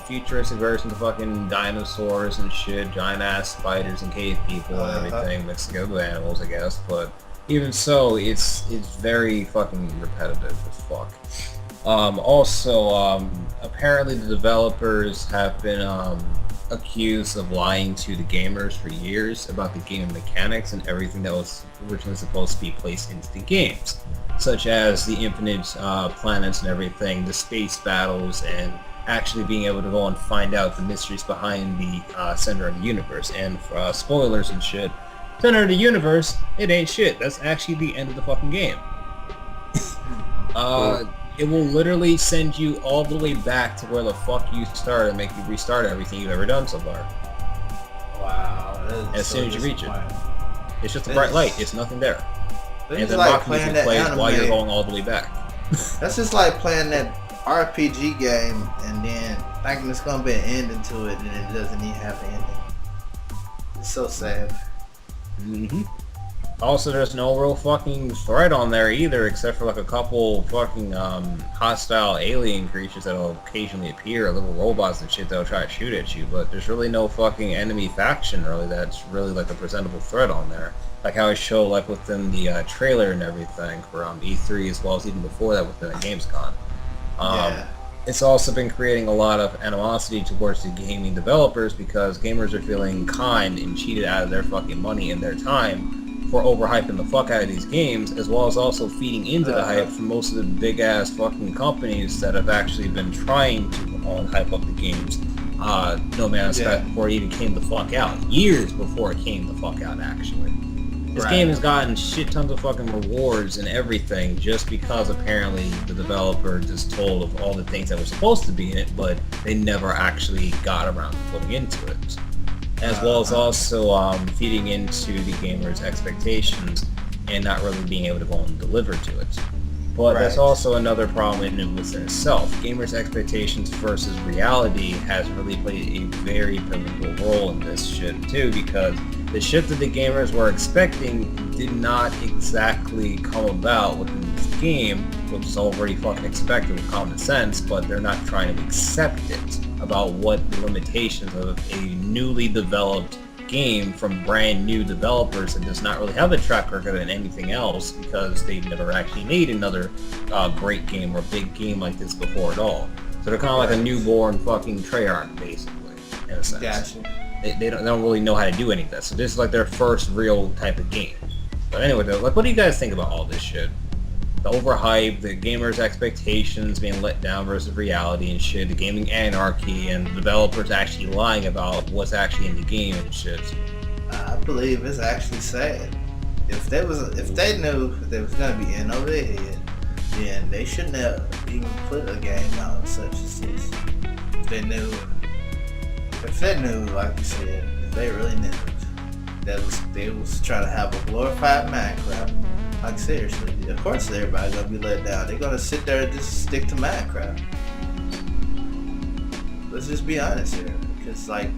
futuristic versions of fucking dinosaurs and shit, giant-ass spiders and cave people and everything mixed together with animals, I guess, but even so, it's very fucking repetitive as fuck. Also, apparently the developers have been accused of lying to the gamers for years about the game mechanics and everything that was originally supposed to be placed into the games, such as the infinite planets and everything, the space battles, and actually being able to go and find out the mysteries behind the center of the universe. And spoilers and shit, center of the universe, it ain't shit. That's actually the end of the fucking game. It will literally send you all the way back to where the fuck you started and make you restart everything you've ever done so far. Wow. As soon as you reach it. It's just a bright light. It's nothing there. And the like rock music plays while you're going all the way back. That's just like playing that RPG game and then thinking it's gonna be an ending to it, and it doesn't even have an ending. It's so sad. Mm-hmm. Also, there's no real fucking threat on there either, except for like a couple fucking hostile alien creatures that'll occasionally appear, little robots and shit that'll try to shoot at you, but there's really no fucking enemy faction really that's really like a presentable threat on there. Like how I show like within the trailer and everything for E3, as well as even before that within the Gamescom. Yeah. It's also been creating a lot of animosity towards the gaming developers, because gamers are feeling conned and cheated out of their fucking money and their time for overhyping the fuck out of these games, as well as also feeding into the hype from most of the big ass fucking companies that have actually been trying to hype up the games. No Man's Sky before it even came the fuck out. Years before it came the fuck out, actually. This game has gotten shit tons of fucking rewards and everything just because apparently the developer just told of all the things that were supposed to be in it, but they never actually got around to putting into it. As well as also feeding into the gamers' expectations and not really being able to go and deliver to it. But that's Right. also another problem in within itself. Gamers' expectations versus reality has really played a very pivotal role in this shit too, because the shit that the gamers were expecting did not exactly come about within this game, which is already fucking expected with common sense, but they're not trying to accept it about what the limitations of a newly developed game from brand new developers that does not really have a track record in anything else because they've never actually made another great game or big game like this before at all. So they're kind of like a newborn fucking Treyarch, basically, in a sense. Gotcha. They don't really know how to do any of that. So this is like their first real type of game. But anyway, though, like, what do you guys think about all this shit? The overhype, the gamers' expectations being let down versus reality and shit, the gaming anarchy, and developers actually lying about what's actually in the game and shit. I believe it's actually sad. If they knew they was gonna be in over their head, then they shouldn't have even put a game out such as this. If they knew, like you said, if they really knew that they was trying to have a glorified Minecraft. Like seriously, of course everybody's gonna be let down. They're gonna sit there and just stick to Minecraft. Let's just be honest here, because like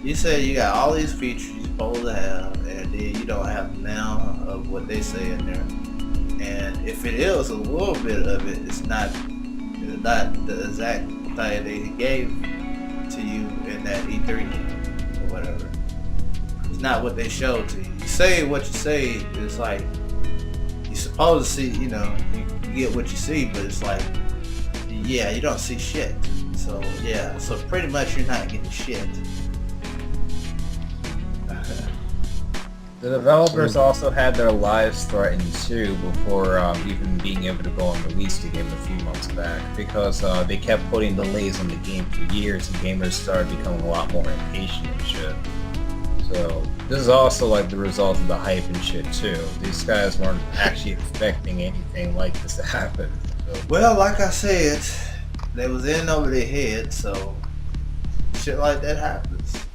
you said, you got all these features you're supposed to have, and then you don't have none of what they say in there. And if it is a little bit of it, it's not the exact thing they gave to you in that E3 or whatever. It's not what they showed to you. You say what you say. It's like you're supposed to see, you get what you see, but it's like, yeah, you don't see shit. So yeah, so pretty much you're not getting shit. The developers also had their lives threatened too before even being able to go and release the game a few months back, because they kept putting delays on the game for years and gamers started becoming a lot more impatient and shit. So this is also like the result of the hype and shit too. These guys weren't actually expecting anything like this to happen. So. Well, like I said, they was in over their head, so shit like that happens.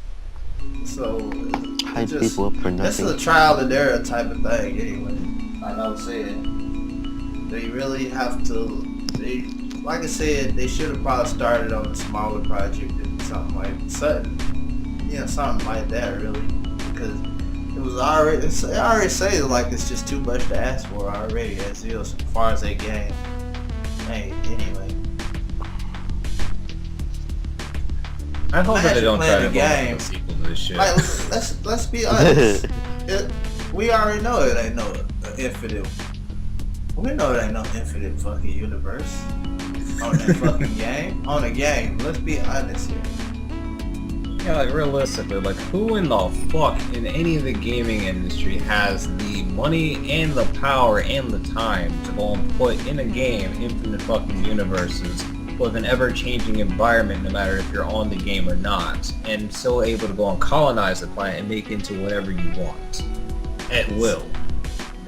So Hype people up for this nothing. is a trial and error type of thing anyway. Like I was saying, they really have to. Like I said, they should have probably started on a smaller project and something like that, really, because it was already. It already says like it's just too much to ask for already as far as a game. Hey, anyway. I hope that they don't try to the go game. a sequel to this shit. Like, let's be honest. We already know it ain't no infinite. We know it ain't no infinite fucking universe on that fucking game. On a game. Let's be honest here. Yeah, like realistically, like who in the fuck in any of the gaming industry has the money and the power and the time to go and put in a game infinite fucking universes with an ever-changing environment no matter if you're on the game or not, and still able to go and colonize the planet and make it into whatever you want at will.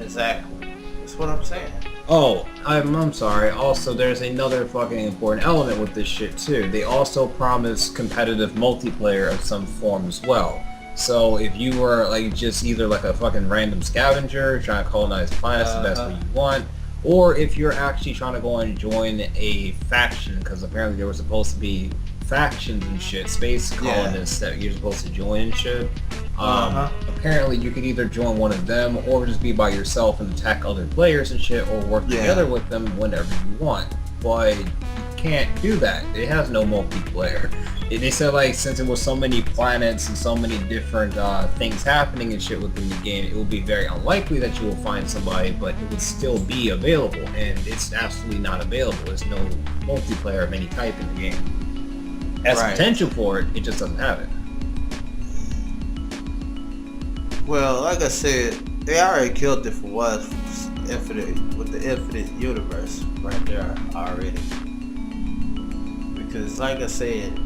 Exactly. That's what I'm saying. Oh, I'm sorry. Also, there's another fucking important element with this shit too. They also promise competitive multiplayer of some form as well. So if you were like just either like a fucking random scavenger trying to colonize planets the best way you want, or if you're actually trying to go and join a faction, because apparently there were supposed to be factions and shit, space colonists that you're supposed to join and shit. Apparently you could either join one of them or just be by yourself and attack other players and shit, or work together with them whenever you want. But you can't do that. It has no multiplayer. They said like since it was so many planets and so many different things happening and shit within the game, it will be very unlikely that you will find somebody, but it would still be available, and it's absolutely not available. There's no multiplayer of any type in the game. It has potential for it, it just doesn't have it. Well, like I said, they already killed it for what with the infinite universe right there already. Because like I said,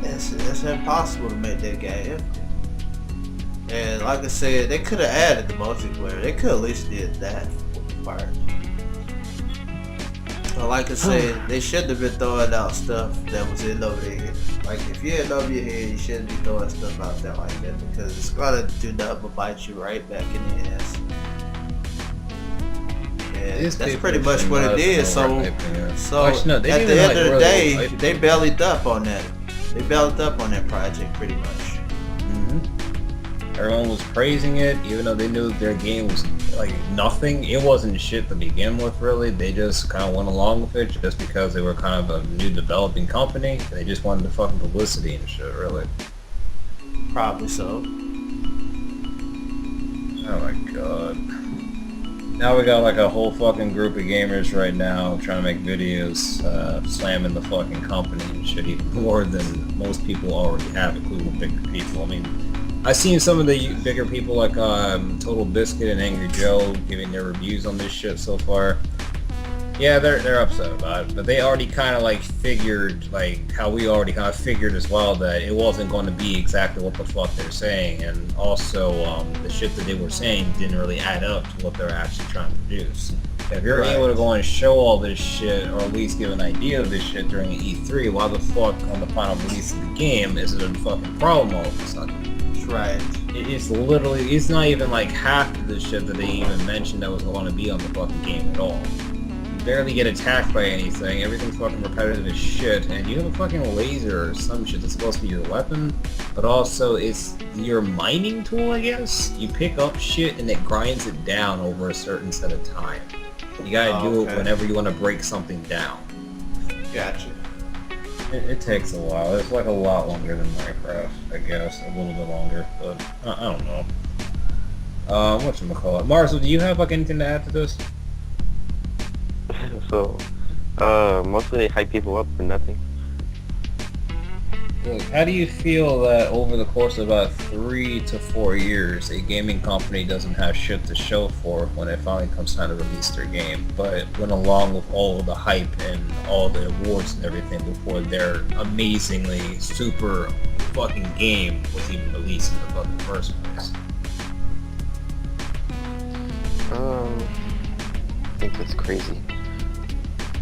it's impossible to make that game empty. And like I said, they could have added the multiplayer. They could at least did that part. But like I said, they shouldn't have been throwing out stuff that was in over their head. Like if you're in over your head, you shouldn't be throwing stuff out there like that, because it's gonna do nothing but bite you right back in the ass. And These that's people pretty much should what not it did. have So, been overhyping it. so Actually, no, they at the didn't end even, of the like, day, really hype they it. bellied up on that. They bellied up on that project pretty much. Everyone was praising it, even though they knew their game was like nothing. It wasn't shit to begin with, really. They just kind of went along with it just because they were kind of a new developing company. They just wanted the fucking publicity and shit, really. Probably so. Oh my god. Now we got like a whole fucking group of gamers right now trying to make videos slamming the fucking company and shit even more than most people already have, including bigger people. I mean, I've seen some of the bigger people like Total Biscuit and Angry Joe giving their reviews on this shit so far. Yeah, they're upset about it, but they already kind of like figured, like how we already kind of figured as well, that it wasn't going to be exactly what the fuck they're saying, and also the shit that they were saying didn't really add up to what they're actually trying to produce. If you're able to go and show all this shit, or at least give an idea of this shit during an E3, why the fuck on the final release of the game is it a fucking problem all of a sudden? Right. It's literally, it's not even like half of the shit that they even mentioned that was going to be on the fucking game at all. You barely get attacked by anything, everything's fucking repetitive as shit, and you have a fucking laser or some shit that's supposed to be your weapon, but also it's your mining tool, I guess? You pick up shit and it grinds it down over a certain set of time. You gotta do it whenever you want to break something down. Gotcha. It takes a while. It's like a lot longer than Minecraft, I guess. A little bit longer, but I don't know. Whatchamacallit? Marcel, do you have like anything to add to this? So, mostly they hype people up for nothing. Look, how do you feel that over the course of about 3 to 4 years, a gaming company doesn't have shit to show for when it finally comes time to release their game, but went along with all of the hype and all the awards and everything before their amazingly super fucking game was even released in the fucking first place? I think that's crazy.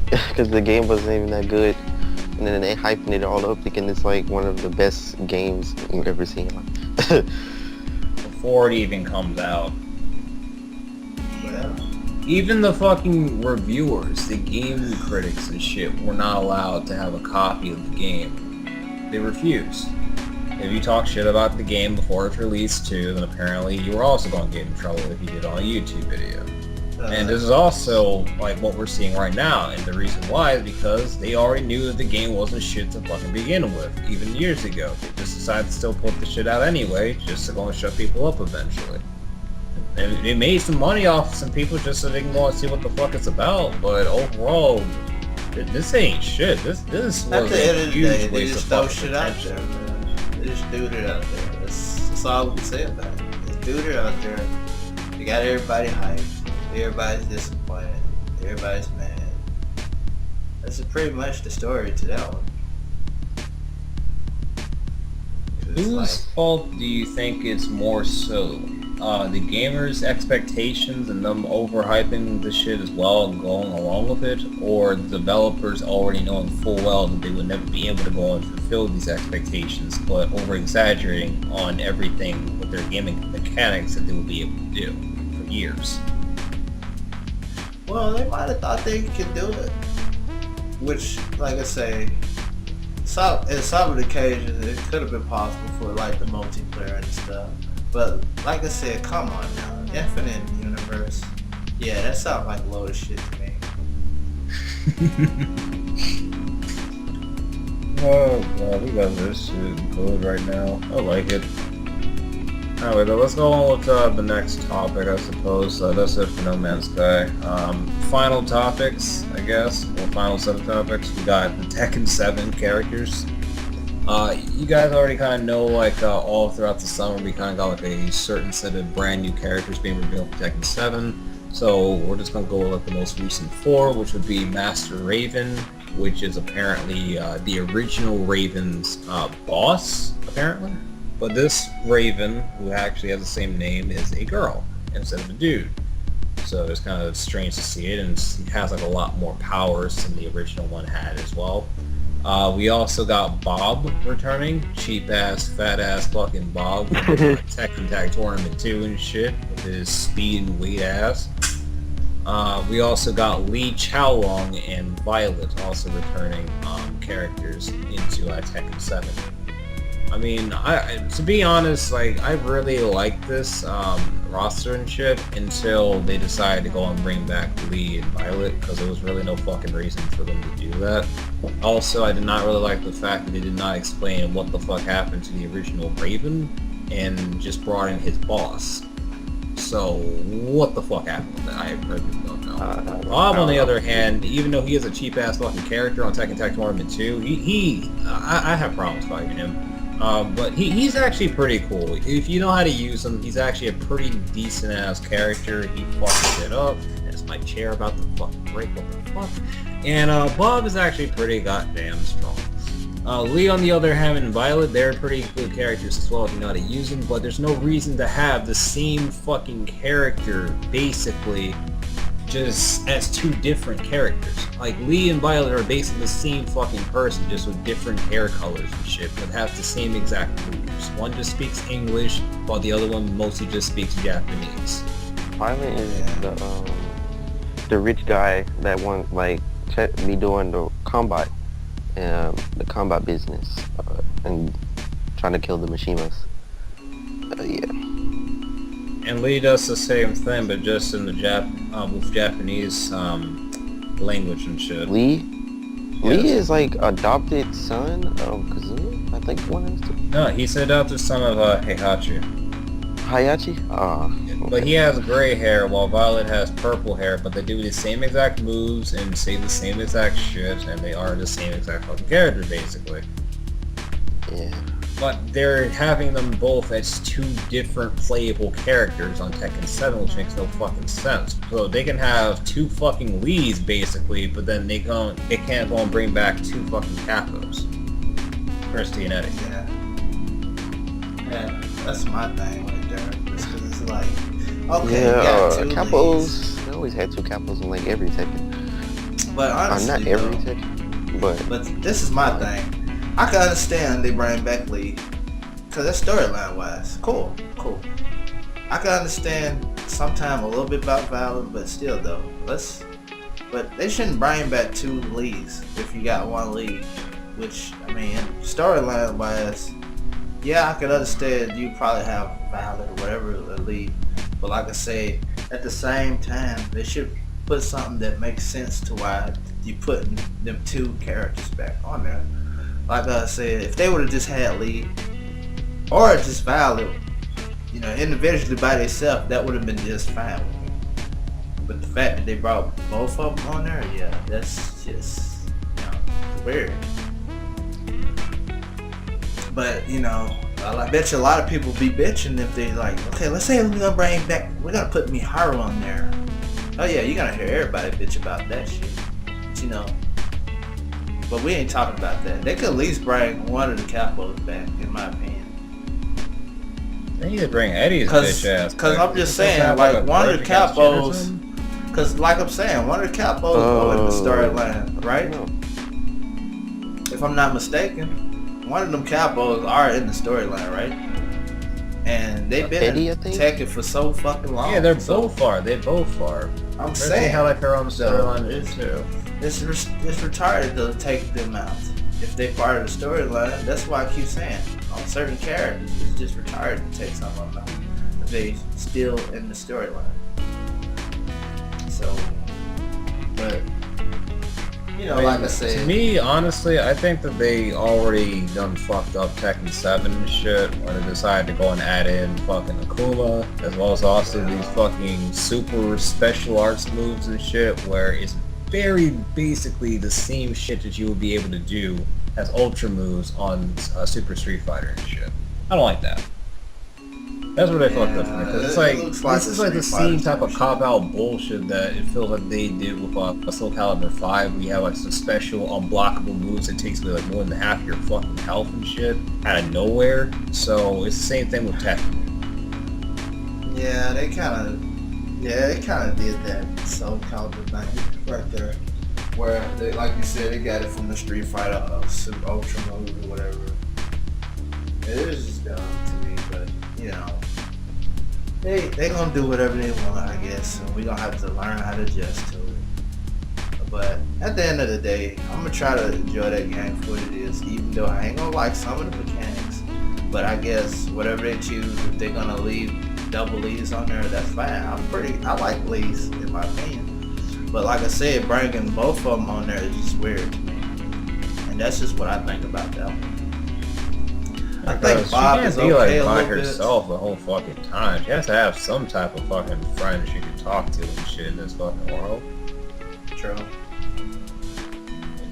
Because the game wasn't even that good. And then they hyping it all up, thinking it's like one of the best games you've ever seen. Before it even comes out. Well, Even the fucking reviewers, the game critics and shit, were not allowed to have a copy of the game. They refused. If you talk shit about the game before it's released too, then apparently you were also going to get in trouble if you did on a YouTube video. And this is also like what we're seeing right now, and the reason why is because they already knew that the game wasn't shit to fucking begin with, even years ago. They just decided to still put the shit out anyway, just to go and shut people up eventually. And they made some money off some people just so they can go and see what the fuck it's about, but overall, this ain't shit. This was at the end a of the huge day, they waste just of throw fucking shit out potential. there, man. They just threw it out there. That's all we can say about it. They threw it out there. They got everybody hyped. Everybody's disappointed. Everybody's mad. That's pretty much the story to that one. Whose fault do you think it's more so? The gamers' expectations and them overhyping the shit as well and going along with it, or the developers already knowing full well that they would never be able to go and fulfill these expectations, but over-exaggerating on everything with their gaming mechanics that they would be able to do for years? Well, they might have thought they could do it. Which, like I say, in some of the occasions, it could have been possible for like the multiplayer and stuff. But like I said, come on now, Infinite Universe. Yeah, that sounds like a load of shit to me. Oh god, we got this shit good right now. I like it. Anyway, though, let's go on with the next topic, I suppose. That's it for No Man's Sky. Final topics, I guess. Well, final set of topics. We got the Tekken 7 characters. You guys already kind of know, like, all throughout the summer, we kind of got, like, a certain set of brand new characters being revealed for Tekken 7. So, we're just going to go with, like, the most recent 4, which would be Master Raven, which is apparently the original Raven's boss, apparently. But this Raven, who actually has the same name, is a girl instead of a dude. So it's kind of strange to see it, and he has like a lot more powers than the original one had as well. We also got Bob returning, cheap ass, fat ass fucking Bob from Tekken Tag Tournament 2 and shit, with his speed and weight ass. We also got Lee Chaolong and Violet also returning characters into Tekken 7. I mean, to be honest, like, I really liked this roster and shit until they decided to go and bring back Lee and Violet, because there was really no fucking reason for them to do that. Also, I did not really like the fact that they did not explain what the fuck happened to the original Raven and just brought in his boss. So, what the fuck happened with that? I really don't know. Bob, on the other hand, even though he is a cheap-ass fucking character on Tekken Tag Tournament 2, I have problems fighting him. But he's actually pretty cool. If you know how to use him, he's actually a pretty decent-ass character. He fucks shit up. There's my chair about to fucking break. What the fuck? And Bob is actually pretty goddamn strong. Lee, on the other hand, and Violet, they're pretty good characters as well if you know how to use them, but there's no reason to have the same fucking character, basically, just as two different characters. Like, Lee and Violet are basically the same fucking person, just with different hair colors and shit, but have the same exact moves. One just speaks English, while the other one mostly just speaks Japanese. Violet is the rich guy that won't, like, be doing the combat business, and trying to kill the Mishimas. Yeah. And Lee does the same thing, but just in the with Japanese language and shit. Lee is like adopted son of Kazuma, I think one of them. No, he's the adopted son of Heihachi. Hayachi? But he has gray hair while Violet has purple hair, but they do the same exact moves and say the same exact shit, and they are the same exact fucking character, basically. Yeah. But they're having them both as two different playable characters on Tekken 7, which makes no fucking sense. So they can have two fucking Lees, basically, but then they can't go and bring back two fucking Capos. Christy and Eddie. Yeah, that's my thing right there. Just because it's like, okay, yeah, you got two Capos, leads. they always had two Capos in like every Tekken. But honestly, not every Tekken, but this is my thing. I can understand they bring back Lee, because that's storyline wise. Cool. I can understand sometime a little bit about Violet, but still though, but they shouldn't bring back two Lees if you got one lead. Which, I mean, storyline wise, yeah, I can understand you probably have Violet or whatever a lead, but like I say, at the same time, they should put something that makes sense to why you putting them two characters back on there. Like I said, if they would have just had Lee or just Violet, you know, individually by themselves, that would have been just fine with me. But the fact that they brought both of them on there, yeah, that's just, you know, weird. But, you know, I bet you a lot of people be bitching if they like, okay, let's say we're gonna put Miharu on there. Oh yeah, you're gonna hear everybody bitch about that shit. But, you know, but we ain't talking about that. They could at least bring one of the Capos back, in my opinion. They need to bring Eddie's bitch ass. Because I'm just saying, like, one of the Capos, because like I'm saying, one of the Capos go in the storyline, right? If I'm not mistaken. One of them Capos are in the storyline, right? And they've been in Tekken for so fucking long. Yeah, both are. They both are. I'm saying, how like her own storyline is too. It's retarded to take them out if they part of the storyline. That's why I keep saying on certain characters, it's just retarded to take some of them out if they still in the storyline. So, but. You know, like I said. To me, honestly, I think that they already done fucked up Tekken 7 and shit when they decided to go and add in fucking Akuma, as well as also these fucking super special arts moves and shit, where it's very basically the same shit that you would be able to do as ultra moves on Super Street Fighter and shit. I don't like that. That's what I fucked up for me, because it's like, this is like the same type of cop-out bullshit that it feels like they did with Soul Calibur 5, where you have like some special unblockable moves that takes away like more than half your fucking health and shit out of nowhere. So it's the same thing with Tekken. Yeah, they kind of did that Soul Calibur thing right there, where they, like you said, they got it from the Street Fighter Ultra mode or whatever. It was just dumb to me, but you know. they gonna do whatever they want, I guess, and we gonna have to learn how to adjust to it. But at the end of the day, I'm gonna try to enjoy that game for what it is, even though I ain't gonna like some of the mechanics. But I guess whatever they choose, if they're gonna leave double leads on there, that's fine. I like leads in my opinion. But like I said, bringing both of them on there is just weird to me, and that's just what I think about that one. I think Bob is okay like a by little bit. herself the whole fucking time. She has to have some type of fucking friend she can talk to and shit in this fucking world. True.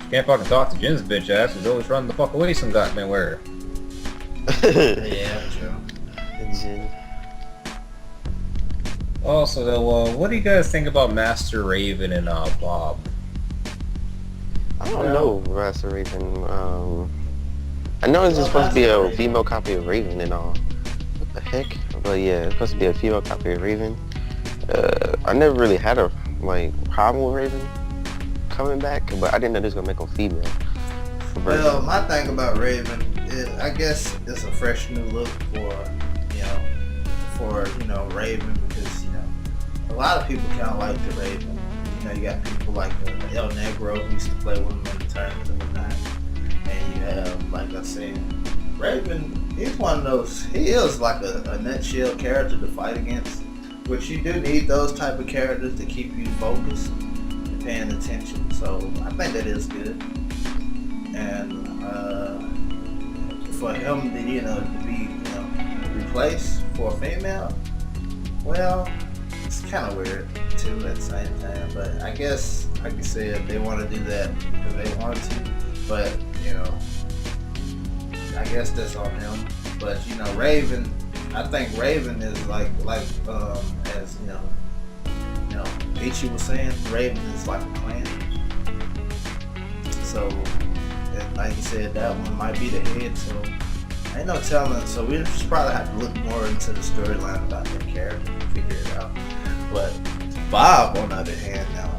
She can't fucking talk to Jin's bitch ass. She's always running the fuck away some goddamn where. Yeah, true. Jin. Also, though, what do you guys think about Master Raven and Bob? I don't know, Master Raven. I know it's just supposed to be a female copy of Raven and all. What the heck? But yeah, it's supposed to be a female copy of Raven. I never really had a problem with Raven coming back, but I didn't know this was gonna make them female. Well, my thing about Raven is, I guess it's a fresh new look for Raven, because a lot of people kind of like the Raven. You got people like El Negro who used to play with him in the tournament and whatnot, and you have, like I said, Raven. He's one of those. He is like a nutshell character to fight against, which you do need those type of characters to keep you focused and paying attention. So I think that is good. And for him to be replaced for a female, well, it's kind of weird too at the same time. But I guess, like I said, they want to do that because they want to. But I guess that's on them. But Raven, I think Raven is like as Ichi was saying, Raven is like a clan. So, like you said, that one might be the head. So, ain't no telling. So we just probably have to look more into the storyline about that character and figure it out. But Bob, on the other hand, now,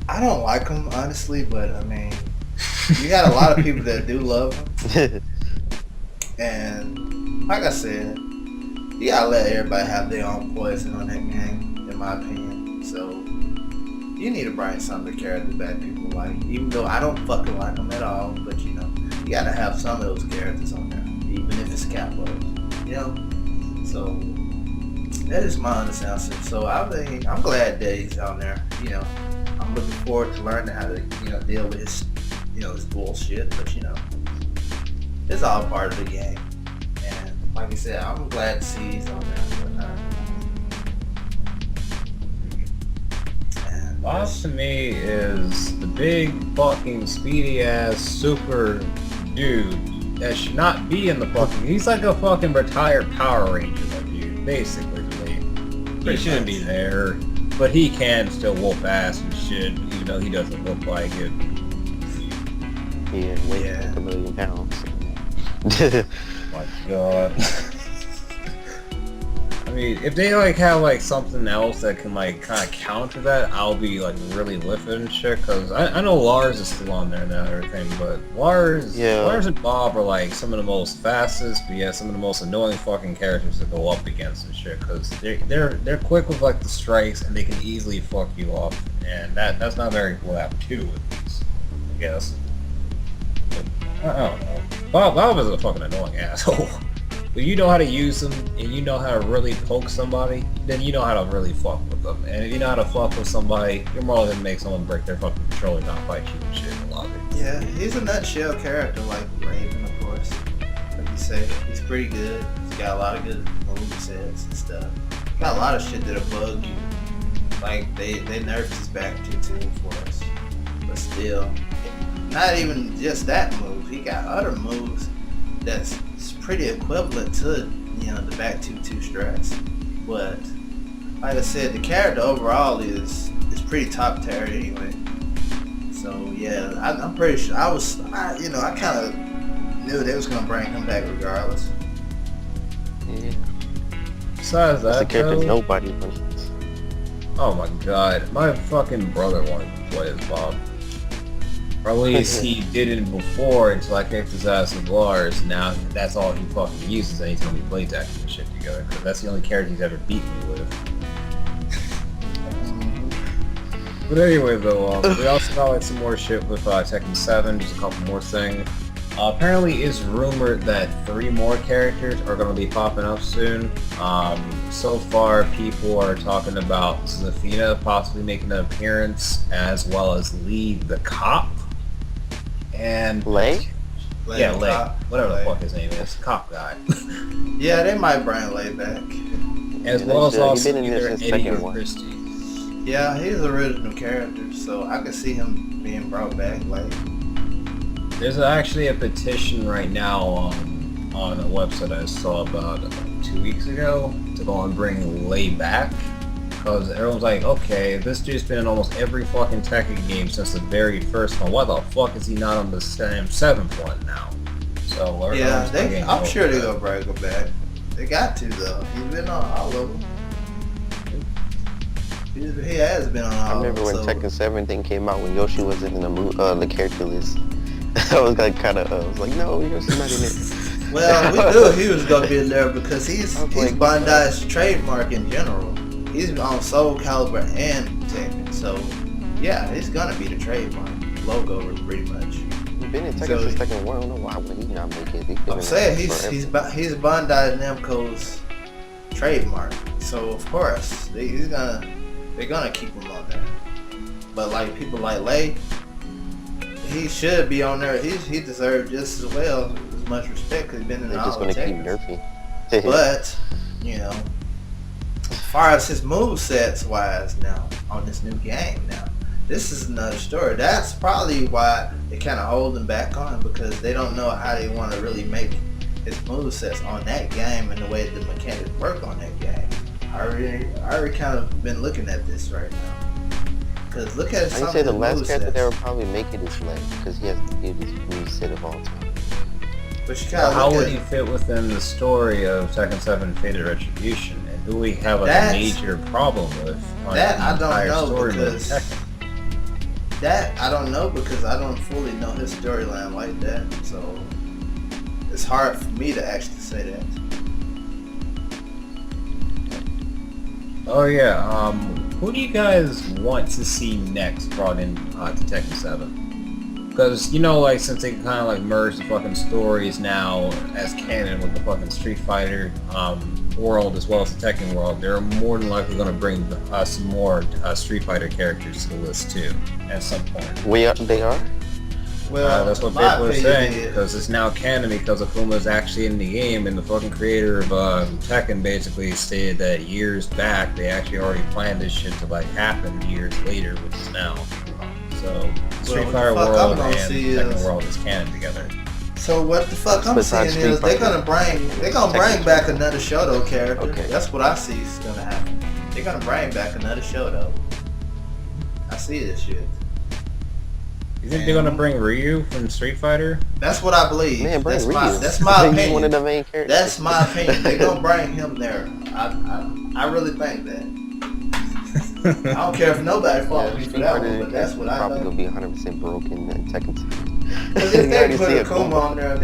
I don't like him honestly, but I mean, you got a lot of people that do love him, and like I said, you gotta let everybody have their own poison on that game, in my opinion. So you need to bring some of the characters that people like, even though I don't fucking like them at all. But you gotta have some of those characters on there, even if it's Capo. So that is my honest answer. So I'm glad that he's on there. I'm looking forward to learning how to deal with his his bullshit. But it's all part of the game. And like I said, I'm glad to see he's on there. Bob to me is the big fucking speedy ass super dude that should not be in the fucking. He's like a fucking retired Power Ranger, dude, basically to me. He shouldn't be there, but he can still whoop ass and shit, even though he doesn't look like it. Yeah, weighs like 1 million pounds. My God. I mean, if they have something else that can kind of counter that, I'll be really lifted and shit. Cause I know Lars is still on there now and everything, but Lars and Bob are some of the most fastest, but some of the most annoying fucking characters to go up against and shit. Cause they're quick with the strikes and they can easily fuck you up, and that's not very lap 2 at least, I guess. But, I don't know. Bob is a fucking annoying asshole. But you know how to use them, and you know how to really poke somebody, then you know how to really fuck with them. And if you know how to fuck with somebody, you're more likely to make someone break their fucking controller and not fight you and shit in the lobby. Yeah, he's a nutshell character like Raven, of course. Like you say, he's pretty good. He's got a lot of good movesets and stuff. Got a lot of shit that'll bug you. Like, they nerfed his back too for us. But still, not even just that move. He got other moves that's pretty equivalent to the back 2-2 strats, but like I said, the character overall is pretty top tier anyway. So yeah, I'm pretty sure I kind of knew they was gonna bring him back regardless. Yeah. Besides That's that, a character though, nobody wants. oh my God, my fucking brother wanted to play as Bob. Or at least he didn't before until I kicked his ass with bars. Now that's all he fucking uses anytime we play Tekken and shit together. Cause that's the only character he's ever beaten me with. But anyway, though, we also got like some more shit with Tekken 7. Just a couple more things. Apparently, it's rumored that 3 more characters are going to be popping up soon. So far, people are talking about Zafina possibly making an appearance, as well as Lee the Cop. And Lay? Yeah, Lay. Whatever Lay. the fuck his name is. Cop guy. Yeah, they might bring Lay back. As Yeah, well as he's also been in this either since Eddie second or one. Christie. Yeah, he's an original character, so I could see him being brought back. Like, There's actually a petition right now on a website I saw about 2 weeks ago to go and bring Lay back. Because everyone's like, okay, this dude's been in almost every fucking Tekken game since the very first one. Why the fuck is he not on the same 7th one now? So yeah, everyone's getting I'm sure over they're that. gonna bring him back. They got to though. He's been on all of them. He has been on I all of remember them. when So. Tekken 7 thing came out when Yoshi wasn't in the character list. I was like I was like, no, Yoshi's not in it. Well, we knew he was gonna be in there because he's I was like, Bandai's trademark in general. He's on Soul Calibur and Tekken, so yeah, it's gonna be the trademark logo pretty much. He's been in Tekken So- since Tekken 1. I don't know why would he not make it. He's been I'm in saying it he's forever. he's Bandai Namco's trademark, so of course they're gonna keep him on there. But like people like Lay, he should be on there. He deserves just as well as much respect because he's been in They're all just the gonna keep Tekkens. nerfing. But you know, as far as his movesets wise now on this new game now, this is another story. That's probably why they kind of hold him back on because they don't know how they want to really make his movesets on that game and the way the mechanics work on that game. I already kind of been looking at this right now. Cause look at I some can say of the the last character movesets. that would probably make it is Lay because he has the biggest moveset of all time. But you So gotta how look would at he fit within the story of Tekken 7 Fated Retribution? And who we have like, a That's- major problem with on that the I don't entire know story mode of because- Tekken? that. I don't know because I don't fully know his storyline like that. So it's hard for me to actually say that. Oh yeah, who do you guys want to see next brought in to Tekken 7? Because, you know, like, since they kind of like merged the fucking stories now as canon with the fucking Street Fighter world as well as the Tekken world, they're more than likely going to bring some more Street Fighter characters to the list too at some point. They are? Well, That's what my people are opinion saying, is- because it's now canon because Akuma's actually in the game, and the fucking creator of Tekken basically stated that years back they actually already planned this shit to like happen years later, which is now. So Street what the Fighter fuck I'm world gonna and see Tekken is- world is canon together. So what the fuck I'm Besides seeing is Street they're gonna bring back another Shoto character. Okay. That's what I see is gonna happen. They're gonna bring back another Shoto. I see this shit. You think they're gonna bring Ryu from Street Fighter? That's what I believe. Man, bring that's Ryu. that's my He's opinion. one of the main characters. That's my opinion. They're gonna bring him there. I really think that. I don't care if nobody follows me for Street that Fighter one, but that's what I probably think. gonna be 100% broken in Tekken 2. Because if they put Akuma on there,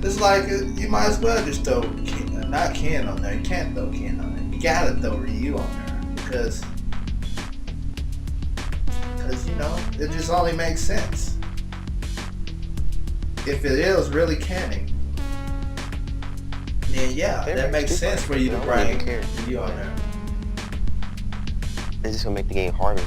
it's like you might as well just throw not Ken on there. You can't throw Ken on there. You gotta throw Ryu on there because you know it just only makes sense. If it is really canon, then yeah, that makes sense for you to bring Ryu on there. It's just gonna make the game harder.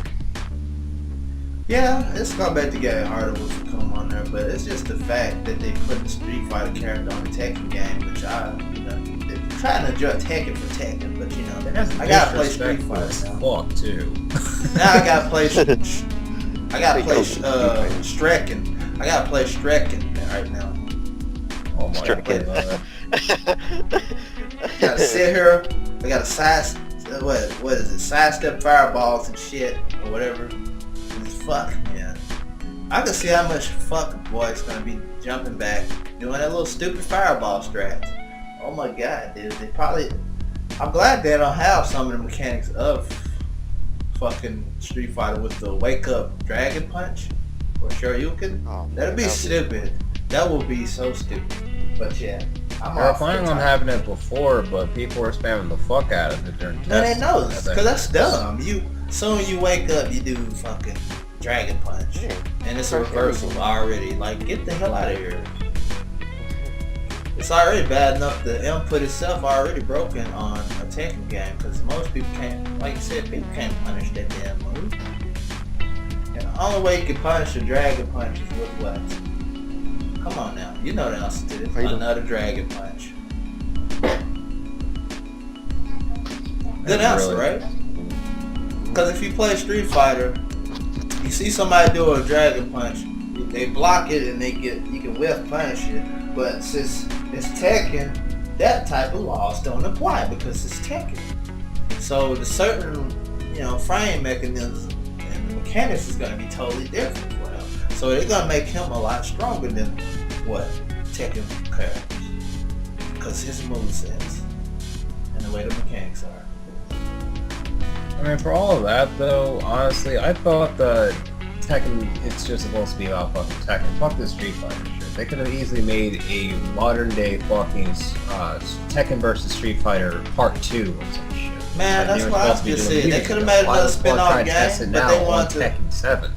Yeah, it's gonna make the game harder with Akuma on there, but it's just the fact that they put the Street Fighter character on the Tekken game, which they're trying to enjoy Tekken for Tekken, but you know, I gotta play Street Fighter now. Fuck too. Now I gotta play Strekken. I gotta play Strekken right now. Oh my Stricken. god. I gotta sit here. I gotta what is it? Sidestep fireballs and shit or whatever. It's fuck, man. I can see how much fuck boy's gonna be jumping back, doing that little stupid fireball strat. Oh my god, dude. They probably. I'm glad they don't have some of the mechanics of fucking Street Fighter with the wake up dragon punch. For sure, you can. Oh, man, That'd be that'd stupid. That would be so stupid. But yeah, I'm They were off the planning on top. having it before, but people were spamming the fuck out of it during No, they testing. know, because that's dumb. Soon you wake up, you do fucking Dragon Punch. Yeah. And it's a Perfect. reversal already. Like, get the hell out of here. It's already bad enough. The input itself already broken on a Tekken game because most people can't, like you said, people can't punish that damn move. And the only way you can punish a Dragon Punch is with what? Come on now, you know the answer to this. Another Dragon Punch. Good answer, right? Because if you play Street Fighter, you see somebody do a Dragon Punch, they block it and you can whiff punish it. But since it's Tekken, that type of laws don't apply because it's Tekken. So the certain, frame mechanism and the mechanics is going to be totally different for him. So they're going to make him a lot stronger than what Tekken characters. Because his movesets and the way the mechanics are. I mean, for all of that, though, honestly, I thought that Tekken, it's just supposed to be about fucking Tekken. Fuck this Street Fighter shit. They could have easily made a modern-day fucking Tekken versus Street Fighter Part 2 or some shit. Man, Like that's they were what I supposed to be just doing said. They years could have ago. made Why another the fuck spin-off try to test game, it but now they on want to. Tekken 7?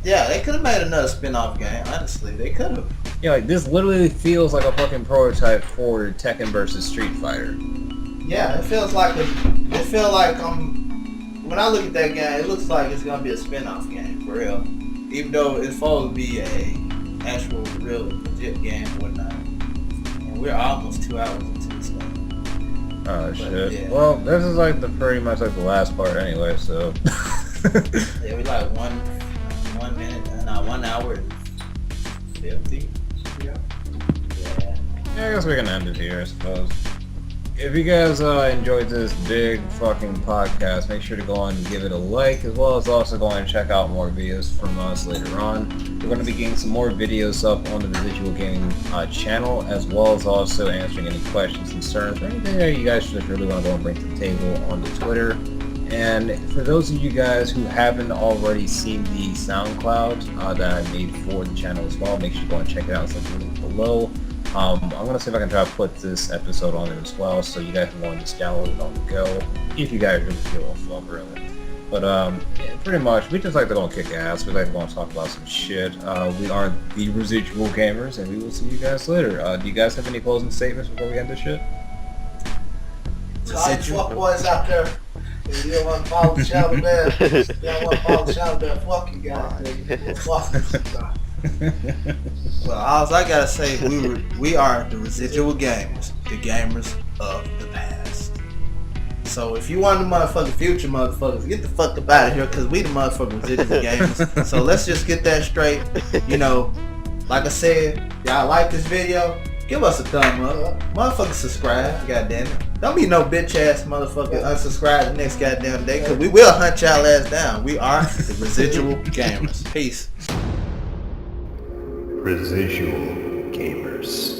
Yeah, they could have made another spin-off game, honestly. They could have. Yeah, like, this literally feels like a fucking prototype for Tekken versus Street Fighter. Yeah, it feels like when I look at that game, it looks like it's gonna be a spin-off game, for real. Even though it's supposed to be a actual, real, legit game and whatnot. And we're almost 2 hours into this thing. Oh shit. yeah. Well, this is like pretty much like the last part anyway, so. Yeah, we like 1 minute, 1 hour and 50. Yeah. Yeah. Yeah, I guess we can end it here, I suppose. If you guys enjoyed this big fucking podcast, make sure to go on and give it a like, as well as also go on and check out more videos from us later on. We're going to be getting some more videos up on the Residual Gaming channel, as well as also answering any questions, concerns, or anything that you guys just really want to go and bring to the table on the Twitter. And for those of you guys who haven't already seen the SoundCloud that I made for the channel as well, make sure you go and check it out. It's like the link below. I'm going to see if I can try to put this episode on there as well, so you guys can go and just download it on the go, if you guys really feel a fuck, really. But yeah, pretty much, we just like to go and kick ass. We like to go and talk about some shit. We are the Residual Gamers, and we will see you guys later. Do you guys have any closing statements before we end this shit? To all you fuck boys out there, if you don't want to follow the channel there, if you don't want to follow the channel there, fuck you guys, nigga. Fuck you. Well, all I gotta say, we are the Residual Gamers, the gamers of the past. So if you want the motherfucking future motherfuckers, get the fuck up out of here, cause we the motherfucking Residual Gamers. So let's just get that straight. Like I said, y'all like this video, give us a thumb up. Motherfucker subscribe, goddamn it. Don't be no bitch ass motherfucker unsubscribe the next goddamn day, cause we will hunt y'all ass down. We are the Residual Gamers. Peace. Residual Gamers.